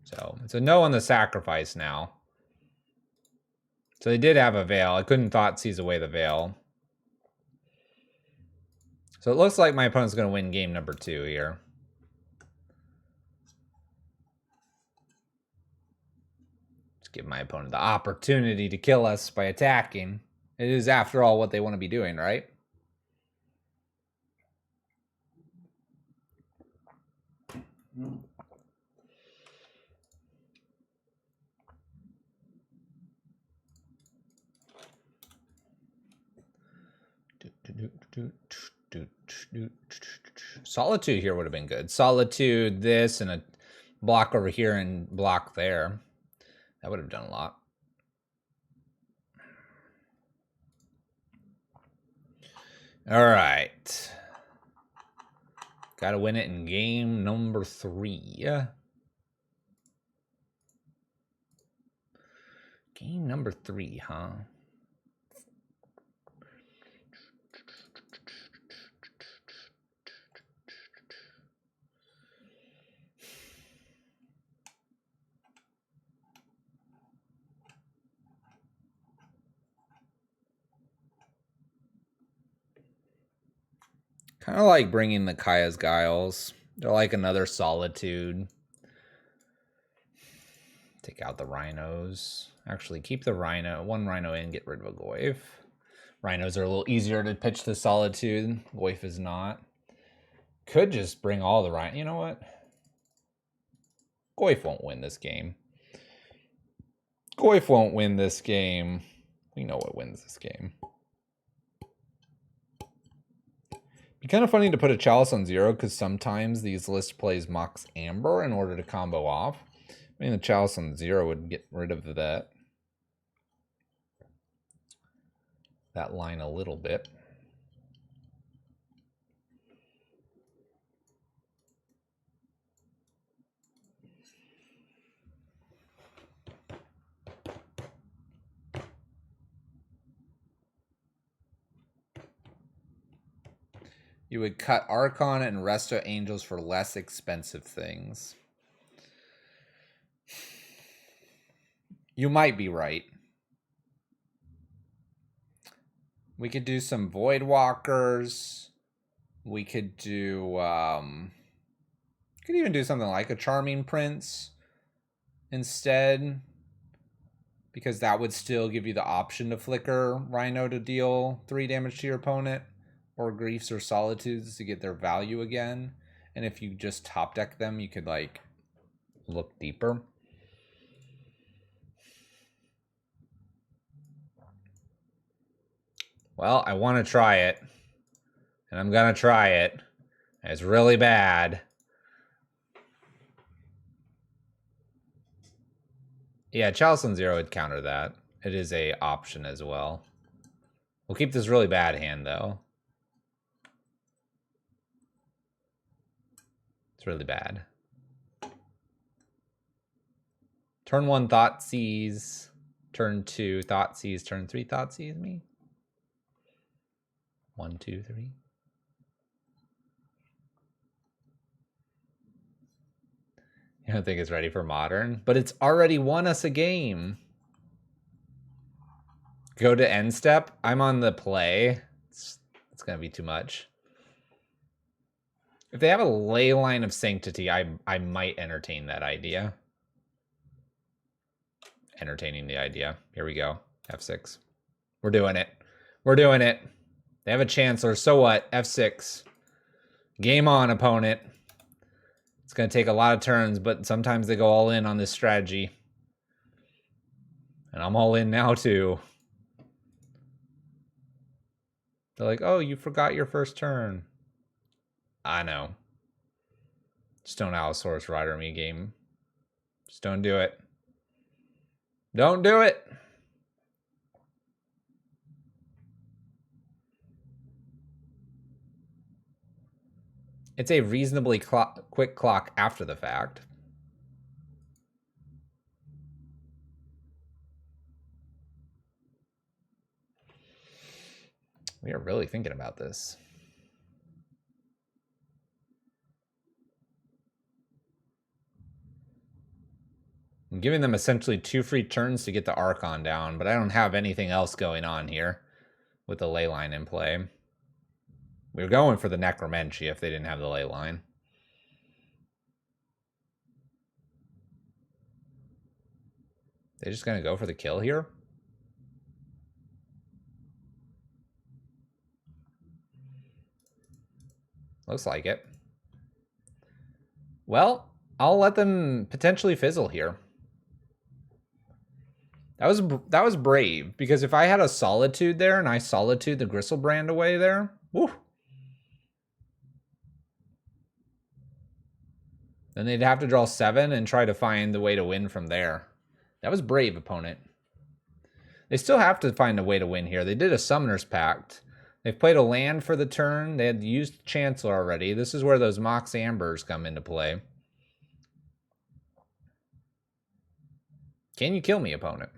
So it's a no on the sacrifice now. So they did have a Veil. I couldn't Thoughtseize away the Veil. So it looks like my opponent's going to win game number 2 here. Just give my opponent the opportunity to kill us by attacking. It is, after all, what they want to be doing, right? Solitude here would have been good. Solitude, this, and a block over here and block there. That would have done a lot. All right. Got to win it in game number 3. Game number 3, huh? Kind of like bringing the Kaya's Guiles. They're like another Solitude. Take out the Rhinos. Actually, keep the Rhino. 1 Rhino in, get rid of a Goyf. Rhinos are a little easier to pitch to Solitude. Goyf is not. Could just bring all the Rhino. You know what? Goyf won't win this game. Goyf won't win this game. We know what wins this game. Be kind of funny to put a Chalice on 0 because sometimes these list plays Mox Amber in order to combo off. I mean, the Chalice on 0 would get rid of that line a little bit. You would cut Archon and Resto Angels for less expensive things. You might be right. We could do some Void Walkers. We could do... could even do something like a Charming Prince instead. Because that would still give you the option to flicker Rhino to deal 3 damage to your opponent. Or Griefs or Solitudes to get their value again. And if you just top deck them, you could like look deeper. Well, I want to try it. And I'm going to try it. It's really bad. Yeah, Chalice on 0 would counter that. It is a option as well. We'll keep this really bad hand, though. It's really bad. Turn 1, Thoughtseize. Turn 2, Thoughtseize. Turn 3, Thoughtseize me. 1, 2, 3. I don't think it's ready for Modern, but it's already won us a game. Go to end step. I'm on the play. It's going to be too much. If they have a Leyline of Sanctity, I might entertain that idea. Entertaining the idea. Here we go. F6. We're doing it. We're doing it. They have a Chancellor. So what? F6. Game on, opponent. It's going to take a lot of turns, but sometimes they go all in on this strategy. And I'm all in now, too. They're like, oh, you forgot your first turn. I know. Just don't Allosaurus Rider me game. Just don't do it. Don't do it. It's a reasonably quick clock after the fact. We are really thinking about this. I'm giving them essentially 2 free turns to get the Archon down, but I don't have anything else going on here with the ley line in play. We were going for the Necromancy if they didn't have the ley line. They're just going to go for the kill here? Looks like it. Well, I'll let them potentially fizzle here. That was brave, because if I had a Solitude there and I Solitude the Gristlebrand away there, woo. Then they'd have to draw 7 and try to find the way to win from there. That was brave, opponent. They still have to find a way to win here. They did a Summoner's Pact. They've played a land for the turn. They had used Chancellor already. This is where those Mox Ambers come into play. Can you kill me, opponent?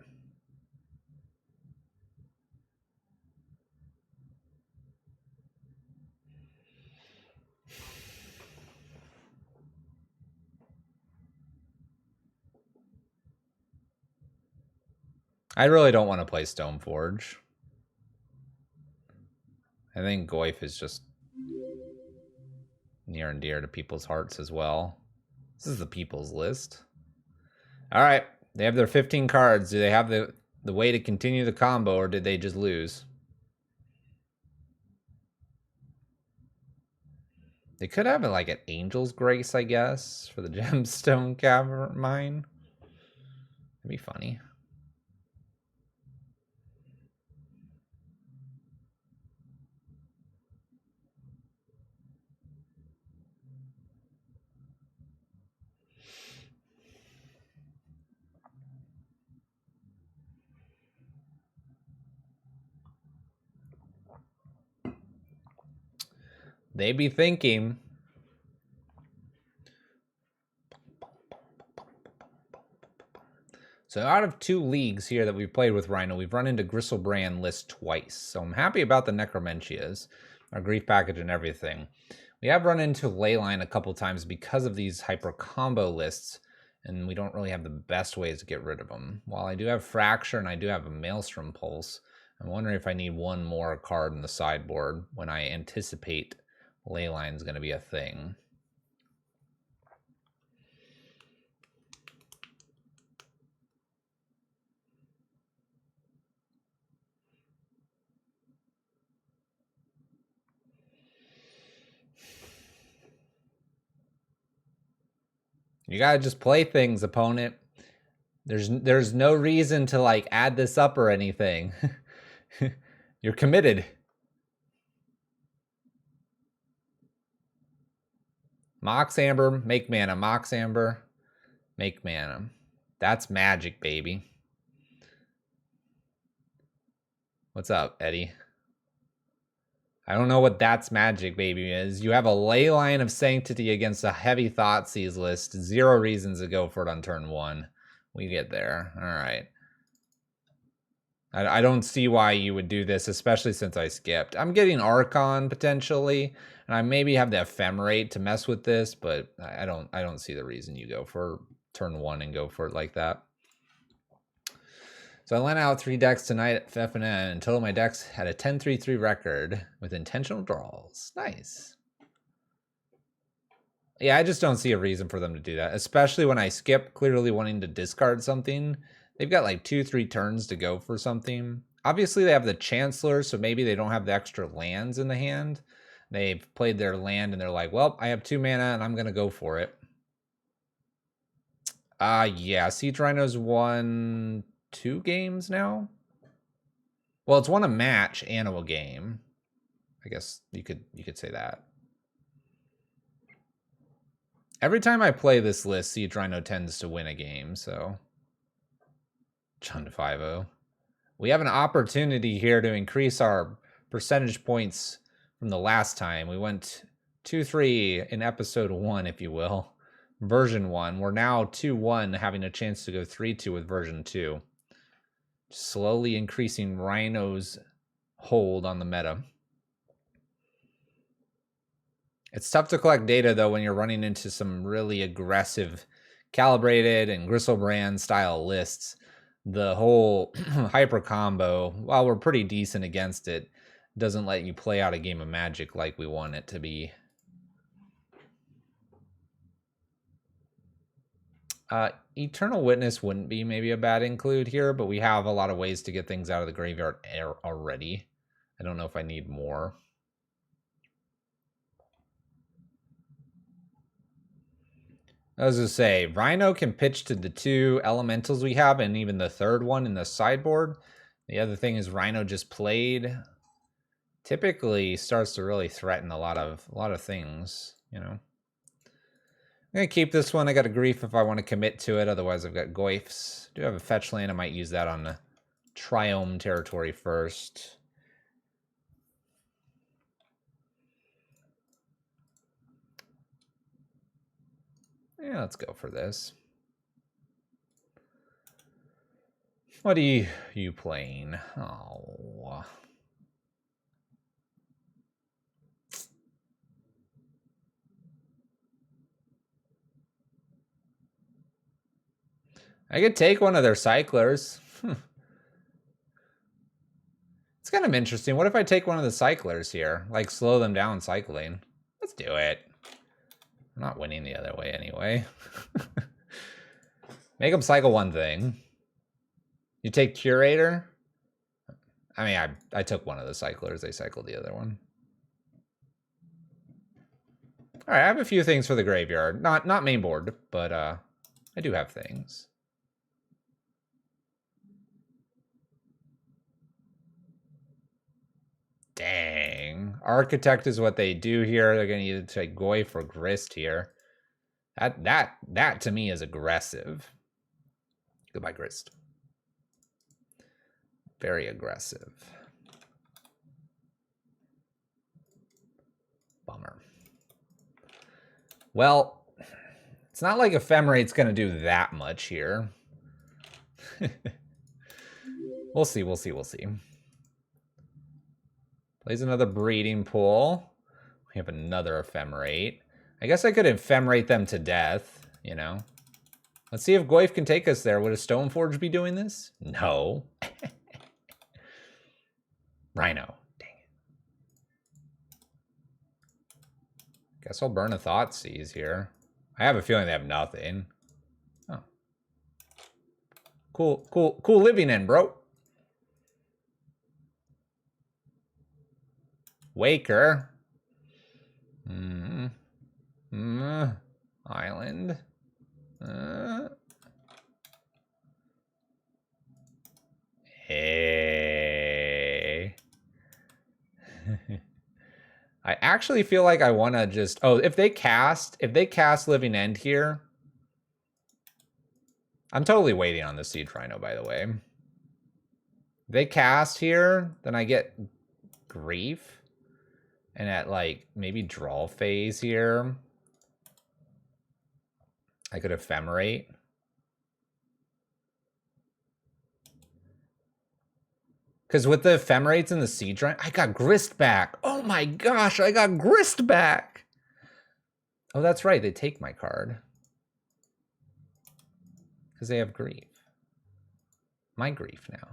I really don't want to play Stoneforge. I think Goyf is just near and dear to people's hearts as well. This is the people's list. All right. They have their 15 cards. Do they have the way to continue the combo, or did they just lose? They could have like an Angel's Grace, I guess, for the Gemstone Cavern Mine. That'd be funny. They be thinking. So out of 2 leagues here that we've played with Rhino, we've run into Gristlebrand list twice. So I'm happy about the Necromancias, our Grief Package and everything. We have run into Leyline a couple times because of these hyper combo lists, and we don't really have the best ways to get rid of them. While I do have Fracture and I do have a Maelstrom Pulse, I'm wondering if I need one more card in the sideboard when I anticipate Leyline is going to be a thing. You gotta just play things, opponent. There's no reason to like add this up or anything. You're committed. Mox Amber, make mana. Mox Amber, make mana. That's magic, baby. What's up, Eddie? I don't know what That's Magic, baby is. You have a Leyline of Sanctity against a heavy Thoughtseize list. 0 reasons to go for it on turn 1. We get there. All right. I don't see why you would do this, especially since I skipped. I'm getting Archon potentially, and I maybe have the Ephemerate to mess with this, but I don't see the reason you go for turn 1 and go for it like that. So I lent out 3 decks tonight at FFN, and total my decks had a 10-3-3 record with intentional draws. Nice. Yeah, I just don't see a reason for them to do that, especially when I skip clearly wanting to discard something. They've got like 2-3 turns to go for something. Obviously, they have the Chancellor, so maybe they don't have the extra lands in the hand. They've played their land, and they're like, well, I have 2 mana, and I'm going to go for it. Yeah, Siege Rhino's won 2 games now. Well, it's won a match and a game. I guess you could say that. Every time I play this list, Siege Rhino tends to win a game, so John 5-0. We have an opportunity here to increase our percentage points from the last time. We went 2-3 in episode 1, if you will. Version 1. We're now 2-1, having a chance to go 3-2 with version 2. Slowly increasing Rhino's hold on the meta. It's tough to collect data, though, when you're running into some really aggressive calibrated and Gristlebrand style lists. The whole hyper combo, while we're pretty decent against it, doesn't let you play out a game of Magic like we want it to be. Eternal Witness wouldn't be maybe a bad include here, but we have a lot of ways to get things out of the graveyard already. I don't know if I need more. I was going to say, Rhino can pitch to the 2 elementals we have, and even the 3rd one in the sideboard. The other thing is Rhino just played typically starts to really threaten a lot of things, you know. I'm going to keep this one. I got a Grief if I want to commit to it. Otherwise, I've got Goyfs. I do have a fetch land. I might use that on the Triome territory first. Yeah, let's go for this. What are you playing? Oh. I could take one of their cyclers. It's kind of interesting. What if I take one of the cyclers here? Like, slow them down cycling. Let's do it. I'm not winning the other way anyway. Make them cycle one thing. You take Curator? I mean, I took one of the cyclers. They cycled the other one. All right, I have a few things for the graveyard. Not main board, but I do have things. Dang. Architect is what they do here. They're going to either take Goy for Grist here. That to me is aggressive. Goodbye, Grist. Very aggressive. Bummer. Well, it's not like Ephemerate's going to do that much here. We'll see. Plays another Breeding Pool. We have another Ephemerate. I guess I could Ephemerate them to death, you know. Let's see if Goyf can take us there. Would a Stoneforge be doing this? No. Rhino. Dang it. Guess I'll burn a Thoughtseize here. I have a feeling they have nothing. Oh. Cool living in, bro. Waker. Island. Hey. I actually feel like I want to just... Oh, if they cast Living End here... I'm totally waiting on the Siege Rhino, by the way. If they cast here, then I get Grief. And at, like, maybe draw phase here, I could Ephemerate. Because with the Ephemerates and the Siege Rhino, I got Grist back. Oh my gosh, I got Grist back. Oh, that's right. They take my card. Because they have Grief. My Grief now.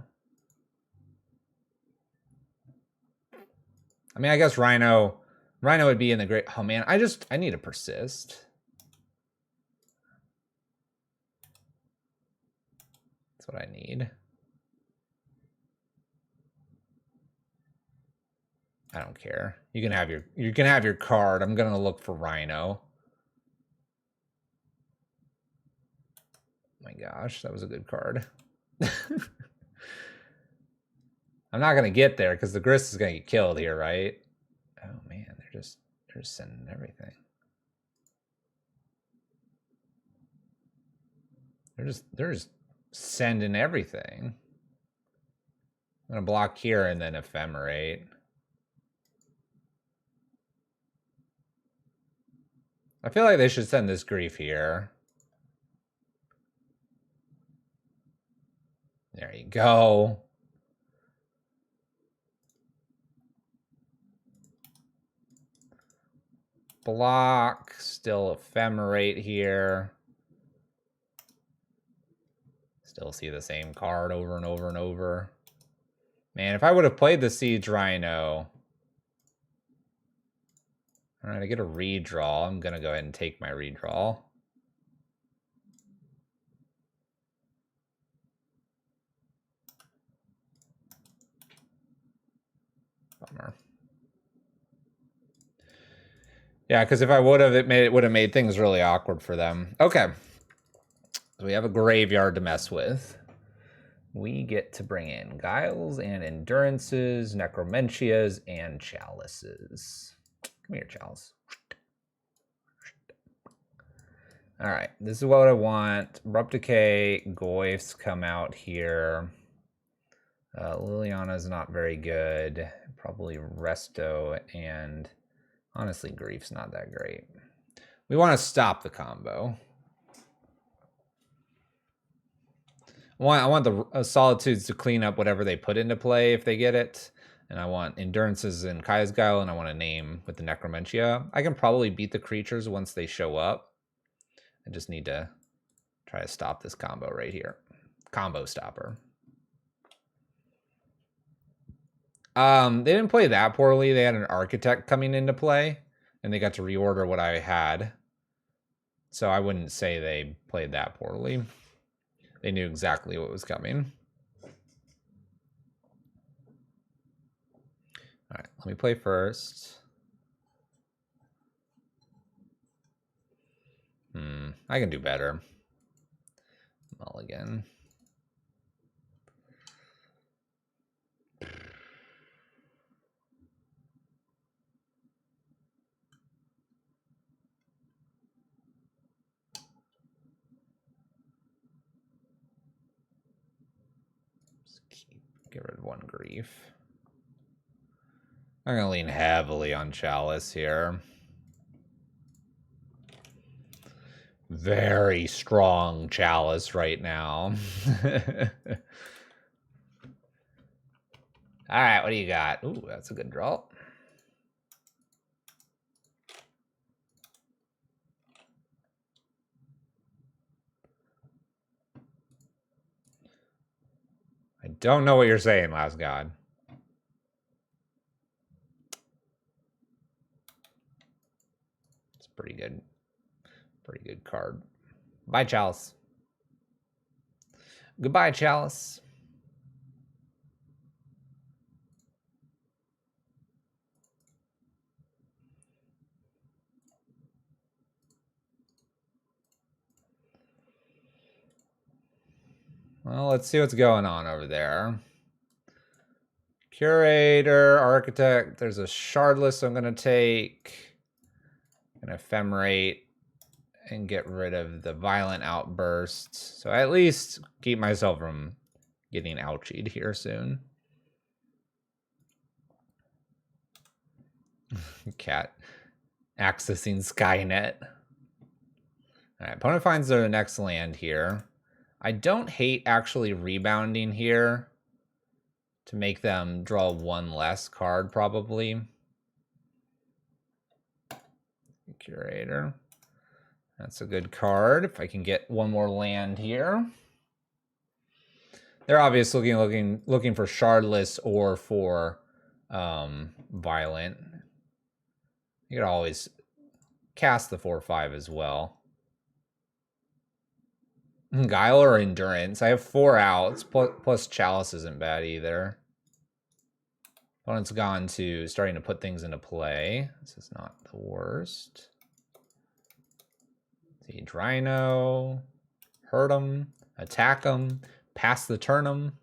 I mean, I guess Rhino would be in the great... Oh, man, I need to persist. That's what I need. I don't care. You can have your card. I'm going to look for Rhino. Oh my gosh, that was a good card. I'm not going to get there because the Grist is going to get killed here, right? Oh man, they're just sending everything. They're just sending everything. I'm going to block here and then Ephemerate. I feel like they should send this Grief here. There you go. block, still ephemerate here. Still see the same card over and over and over. Man, if I would have played the Siege Rhino. All right, I get a redraw. I'm going to go ahead and take my redraw. Bummer. Yeah, because if I would have, it would have made things really awkward for them. Okay. So we have a graveyard to mess with. We get to bring in Guiles and Endurances, Necromentias, and Chalices. Come here, Chalice. All right, this is what I want. Abrupt Decay, Goyfs come out here. Liliana's not very good. Probably Resto, and honestly, Grief's not that great. We want to stop the combo. I want the Solitudes to clean up whatever they put into play if they get it. And I want Endurances and Kaya's Guile, and I want a name with the Necromentia. I can probably beat the creatures once they show up. I just need to try to stop this combo right here. Combo stopper. They didn't play that poorly. They had an Architect coming into play, and they got to reorder what I had. So I wouldn't say they played that poorly. They knew exactly what was coming. All right, let me play first. I can do better. Mulligan. Get rid of one Grief. I'm going to lean heavily on Chalice here. Very strong Chalice right now. All right, what do you got? Ooh, that's a good draw. I don't know what you're saying, Last God. It's pretty good. Pretty good card. Bye, Chalice. Goodbye, Chalice. Well, let's see what's going on over there. Curator, Architect. There's a Shardless I'm going to take. I'm going to Ephemerate and get rid of the Violent Outbursts. So I at least keep myself from getting ouchied here soon. Cat accessing Skynet. All right, opponent finds their next land here. I don't hate actually rebounding here to make them draw one less card, probably. Curator. That's a good card. If I can get one more land here. They're obviously looking for Shardless or for Violent. You could always cast the 4/5 as well. Guile or Endurance. I have 4 outs, plus Chalice isn't bad either. Opponent's gone to starting to put things into play. This is not the worst. See, Rhino, hurt him, attack him, pass the turn him.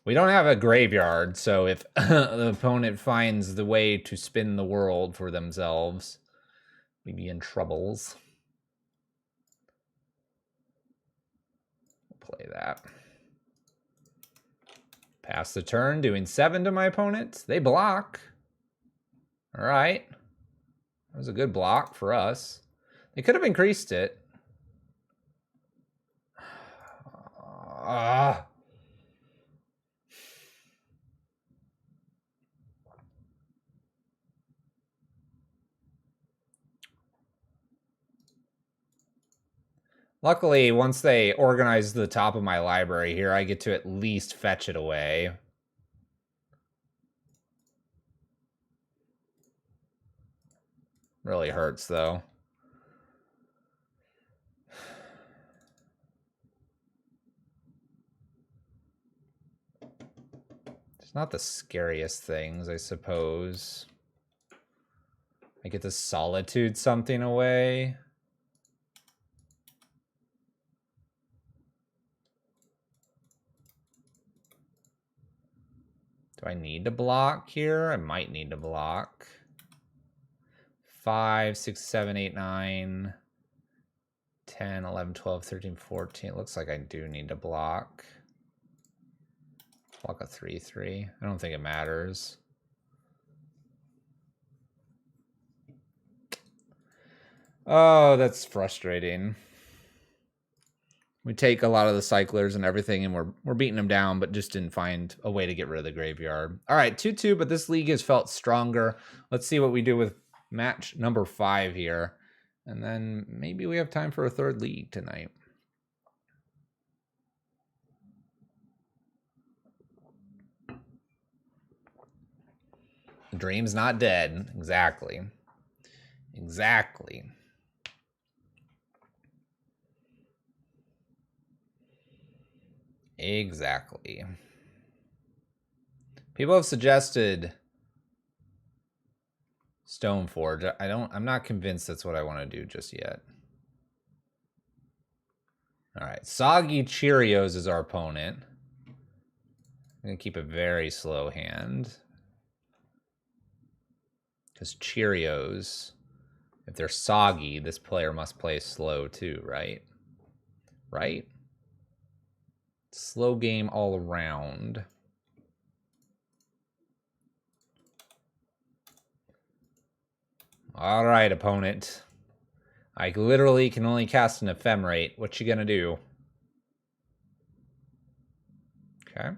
We don't have a graveyard, so if the opponent finds the way to spin the world for themselves, we'd be in troubles. Play that. Pass the turn, doing 7 to my opponent. They block. All right. That was a good block for us. They could have increased it. Luckily, once they organize the top of my library here, I get to at least fetch it away. Really hurts, though. It's not the scariest things, I suppose. I get to solitude something away. Do I need to block here? I might need to block. 5, 6, 7, 8, 9, 10, 11, 12, 13, 14. It looks like I do need to block. Block a 3, 3. I don't think it matters. Oh, that's frustrating. We take a lot of the cyclers and everything, and we're beating them down, but just didn't find a way to get rid of the graveyard. All right, 2-2, but this league has felt stronger. Let's see what we do with match number 5 here. And then maybe we have time for a third league tonight. The dream's not dead. Exactly. Exactly. Exactly. People have suggested Stoneforge. I'm not convinced that's what I want to do just yet. All right, Soggy Cheerios is our opponent. I'm gonna keep a very slow hand. Because Cheerios, if they're soggy, this player must play slow too, right? Right? Slow game all around. All right, opponent. I literally can only cast an ephemerate. What you gonna do? Okay.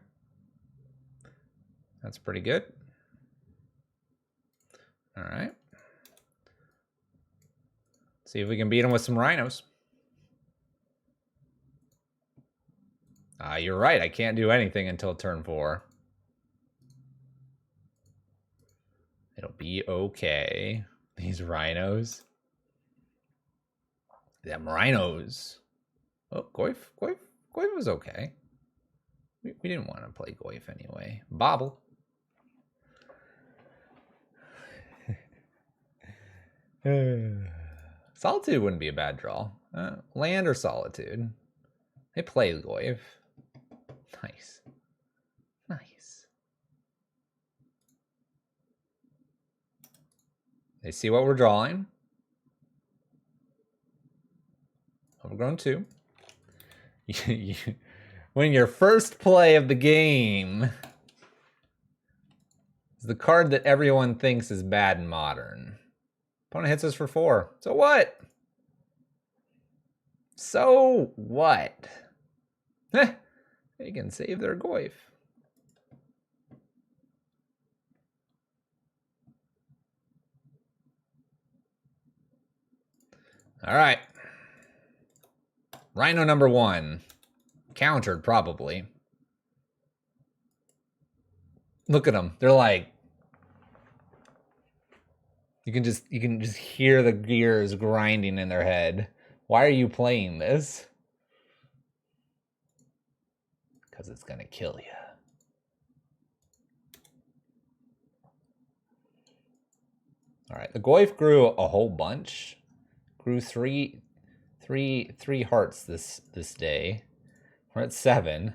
That's pretty good. All right. See if we can beat him with some rhinos. You're right. I can't do anything until turn 4. It'll be okay. These rhinos. Them rhinos. Oh, Goyf was okay. We didn't want to play Goyf anyway. Bobble. Solitude wouldn't be a bad draw. Land or Solitude. They play Goyf. Nice. Nice. They see what we're drawing. Overgrown 2. When your first play of the game is the card that everyone thinks is bad in Modern. Opponent hits us for 4. So what? So what? They can save their Goyf. All right. Rhino number 1. Countered, probably. Look at them. They're like... You can just hear the gears grinding in their head. Why are you playing this? Because it's going to kill you. All right. The Goyf grew a whole bunch. Grew three hearts this day. We're at 7.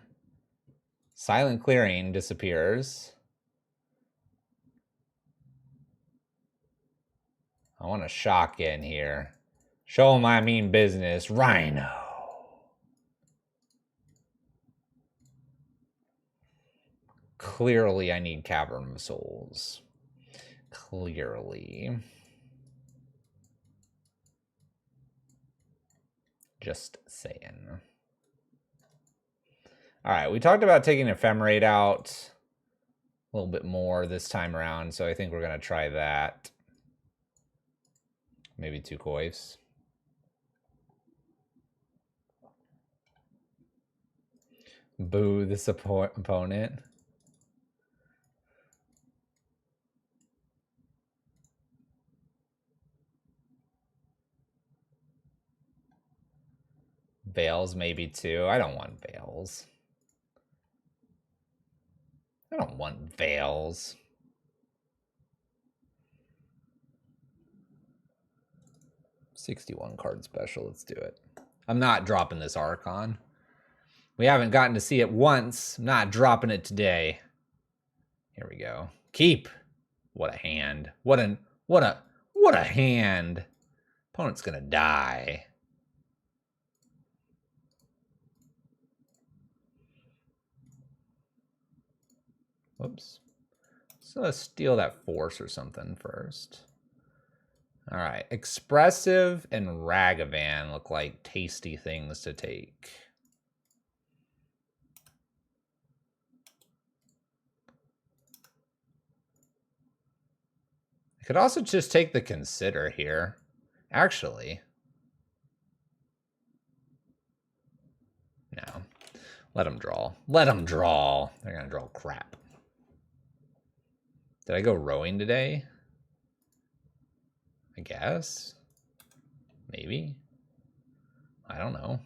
Silent Clearing disappears. I want to shock in here. Show them I mean business. Rhino. Clearly, I need Cavern of Souls. Clearly. Just saying. All right, we talked about taking Ephemerate out a little bit more this time around, so I think we're going to try that. Maybe 2 Goyfs. Boo the support opponent. Veils maybe too. I don't want veils. I don't want veils. $61 card special. Let's do it. I'm not dropping this Archon. We haven't gotten to see it once. I'm not dropping it today. Here we go. Keep. What a hand. What a hand. Opponent's gonna die. Whoops. So let's steal that force or something first. All right. Expressive and Ragavan look like tasty things to take. I could also just take the Consider here. Actually. No. Let them draw. Let them draw. They're going to draw crap. Did I go rowing today? I guess. Maybe. I don't know.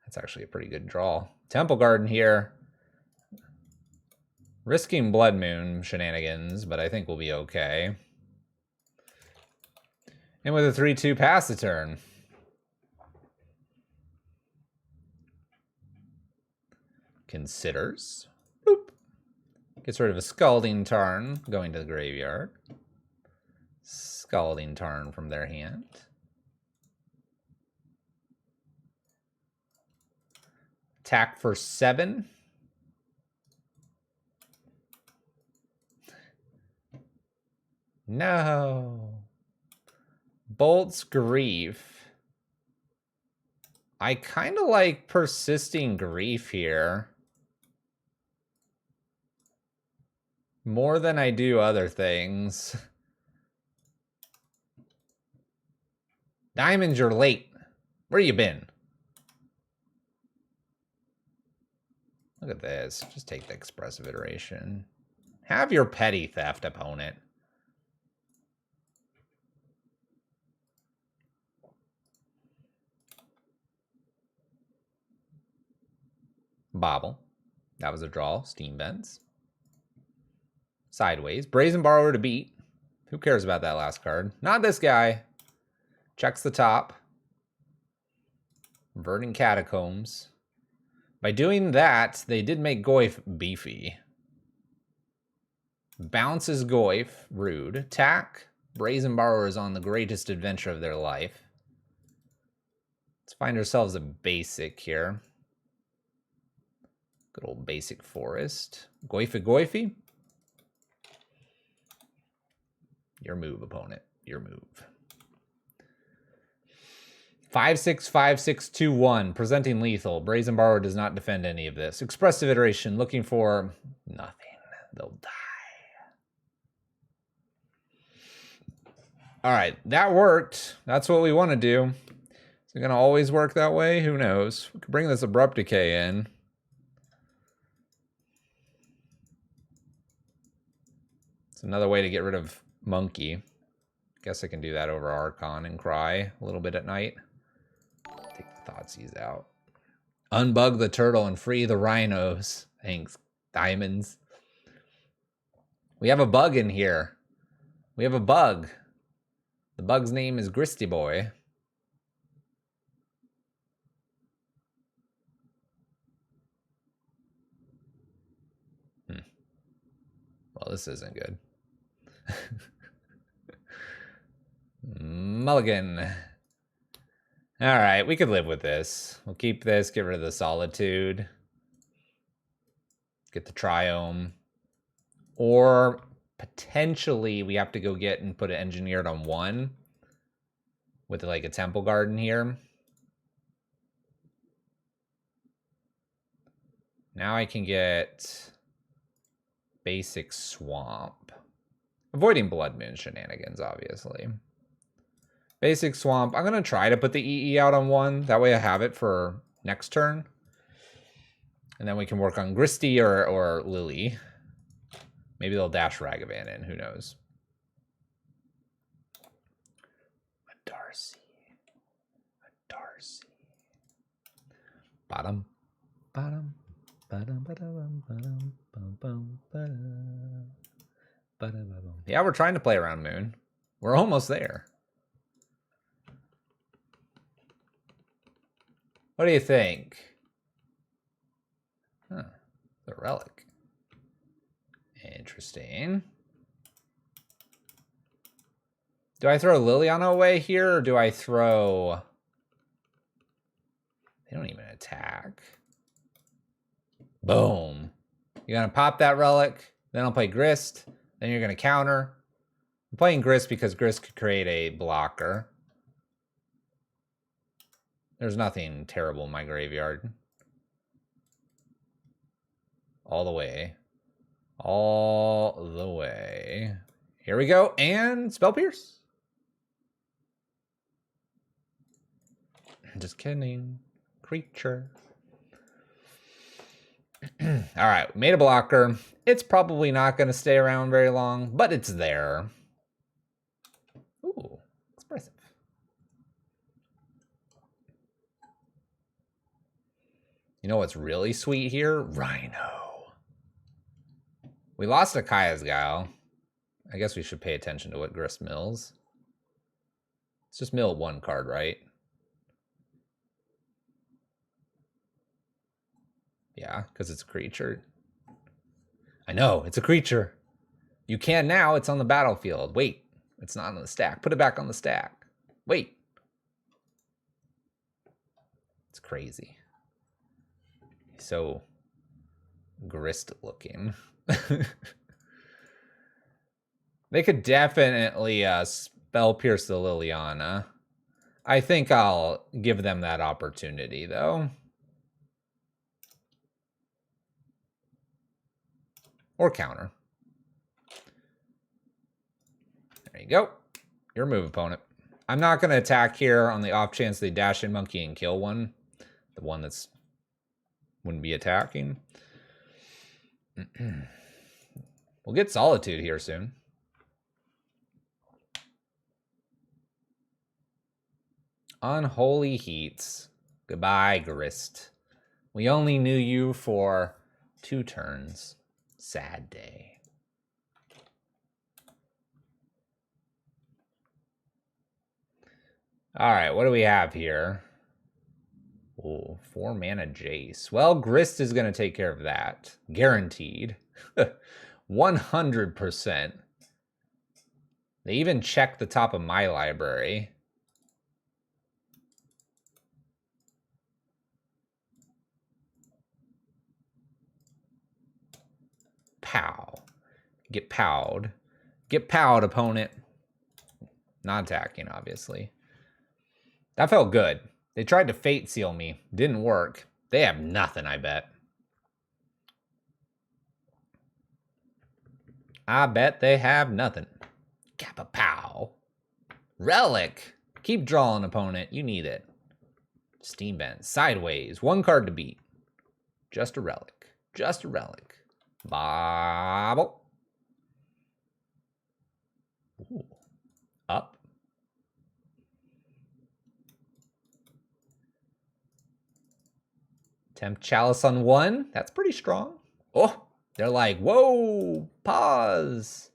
That's actually a pretty good draw. Temple Garden here. Risking Blood Moon shenanigans, but I think we'll be okay. And with a 3-2 pass the turn. Considers. Boop. Gets rid of a Scalding Tarn going to the graveyard. Scalding Tarn from their hand. Attack for 7. No. Bolt's Grief. I kind of like Persisting Grief here. More than I do other things. Diamonds, you're late. Where you been? Look at this. Just take the Expressive Iteration. Have your Petty Theft, opponent. Bobble. That was a draw. Steam Vents. Sideways. Brazen Borrower to beat. Who cares about that last card? Not this guy. Checks the top. Verdant Catacombs. By doing that, they did make Goyf beefy. Bounces Goyf. Rude. Attack. Brazen Borrower is on the greatest adventure of their life. Let's find ourselves a basic here. Good old basic forest. Goyfy. Your move, opponent. Your move. 5-6, 5-6, 2-1. Presenting lethal. Brazen Borrower does not defend any of this. Expressive Iteration. Looking for nothing. They'll die. All right. That worked. That's what we want to do. Is it going to always work that way? Who knows? We could bring this Abrupt Decay in. It's another way to get rid of Monkey. Guess I can do that over Archon and cry a little bit at night. Take the Thoughtseize out. Unbug the turtle and free the rhinos. Thanks, diamonds. We have a bug in here. We have a bug. The bug's name is Gristy Boy. Well, this isn't good. Mulligan. All right, we could live with this. We'll keep this, get rid of the Solitude. Get the Triome. Or potentially we have to go get and put it Engineered on 1 with like a Temple Garden here. Now I can get basic Swamp. Avoiding Blood Moon shenanigans, obviously. Basic Swamp. I'm going to try to put the EE out on 1. That way I have it for next turn. And then we can work on Gristy or Lily. Maybe they'll dash Ragavan in. Who knows? A Darcy. A Darcy. Bottom. Bottom. Yeah, we're trying to play around Moon. We're almost there. What do you think? Huh, the relic. Interesting. Do I throw Liliana away here, or do I throw... They don't even attack. Boom. You're going to pop that relic, then I'll play Grist, then you're going to counter. I'm playing Grist because Grist could create a blocker. There's nothing terrible in my graveyard. All the way. All the way. Here we go, and Spell Pierce. Just kidding. Creature. All right, made a blocker. It's probably not going to stay around very long, but it's there. Ooh, expressive. You know what's really sweet here? Rhino. We lost a Kaya's Guile. I guess we should pay attention to what Grist mills. It's just mill 1 card, right? Yeah, because it's a creature. I know, it's a creature. You can now, it's on the battlefield. Wait, it's not on the stack. Put it back on the stack. Wait. It's crazy. So Grist looking. They could definitely Spell Pierce the Liliana. I think I'll give them that opportunity, though. Or counter. There you go. Your move, opponent. I'm not going to attack here on the off chance they dash in monkey and kill one. The one that's wouldn't be attacking. We'll get Solitude here soon. Unholy Heats. Goodbye, Grist. We only knew you for 2 turns. Sad day. All right, what do we have here? Oh, 4 mana Jace. Well, Grist is going to take care of that. Guaranteed. 100%. They even checked the top of my library. Pow. Get powed. Get powed, opponent. Not attacking, obviously. That felt good. They tried to Fate Seal me. Didn't work. They have nothing, I bet. I bet they have nothing. Kappa pow. Relic. Keep drawing, opponent. You need it. Steam Vent. Sideways. 1 card to beat. Just a relic. Just a relic. Bobble. Ooh. Up. Temp Chalice on 1. That's pretty strong. Oh, they're like, whoa, pause.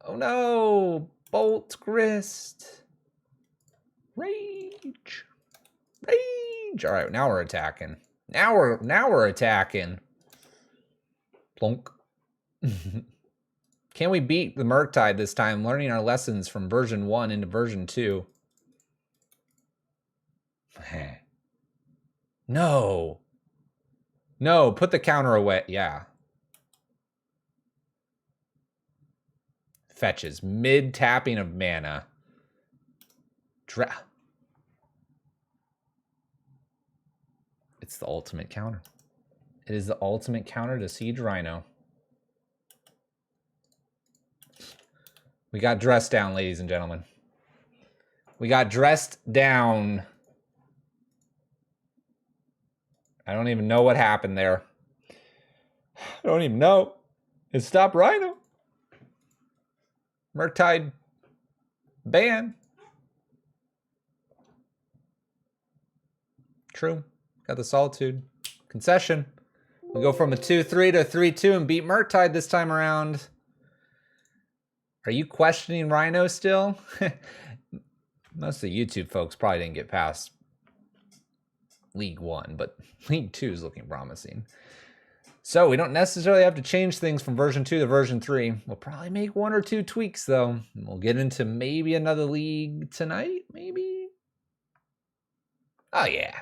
Oh no, Bolt Grist. Rage. Rage. All right, now we're attacking. Now we're attacking. Plonk. Can we beat the Murktide this time, learning our lessons from version 1 into version 2? No. No, put the counter away. Yeah. Fetches. Mid-tapping of mana. It's the ultimate counter. It is the ultimate counter to Siege Rhino. We got dressed down, ladies and gentlemen. We got dressed down. I don't even know what happened there. I don't even know. It stopped Rhino. Murktide ban. True. Got the Solitude. Concession. We go from a 2-3 to a 3-2 and beat Murktide this time around. Are you questioning Rhino still? Most of the YouTube folks probably didn't get past League 1, but League 2 is looking promising. So we don't necessarily have to change things from version 2 to version 3. We'll probably make 1 or 2 tweaks, though. We'll get into maybe another league tonight, maybe? Oh, yeah.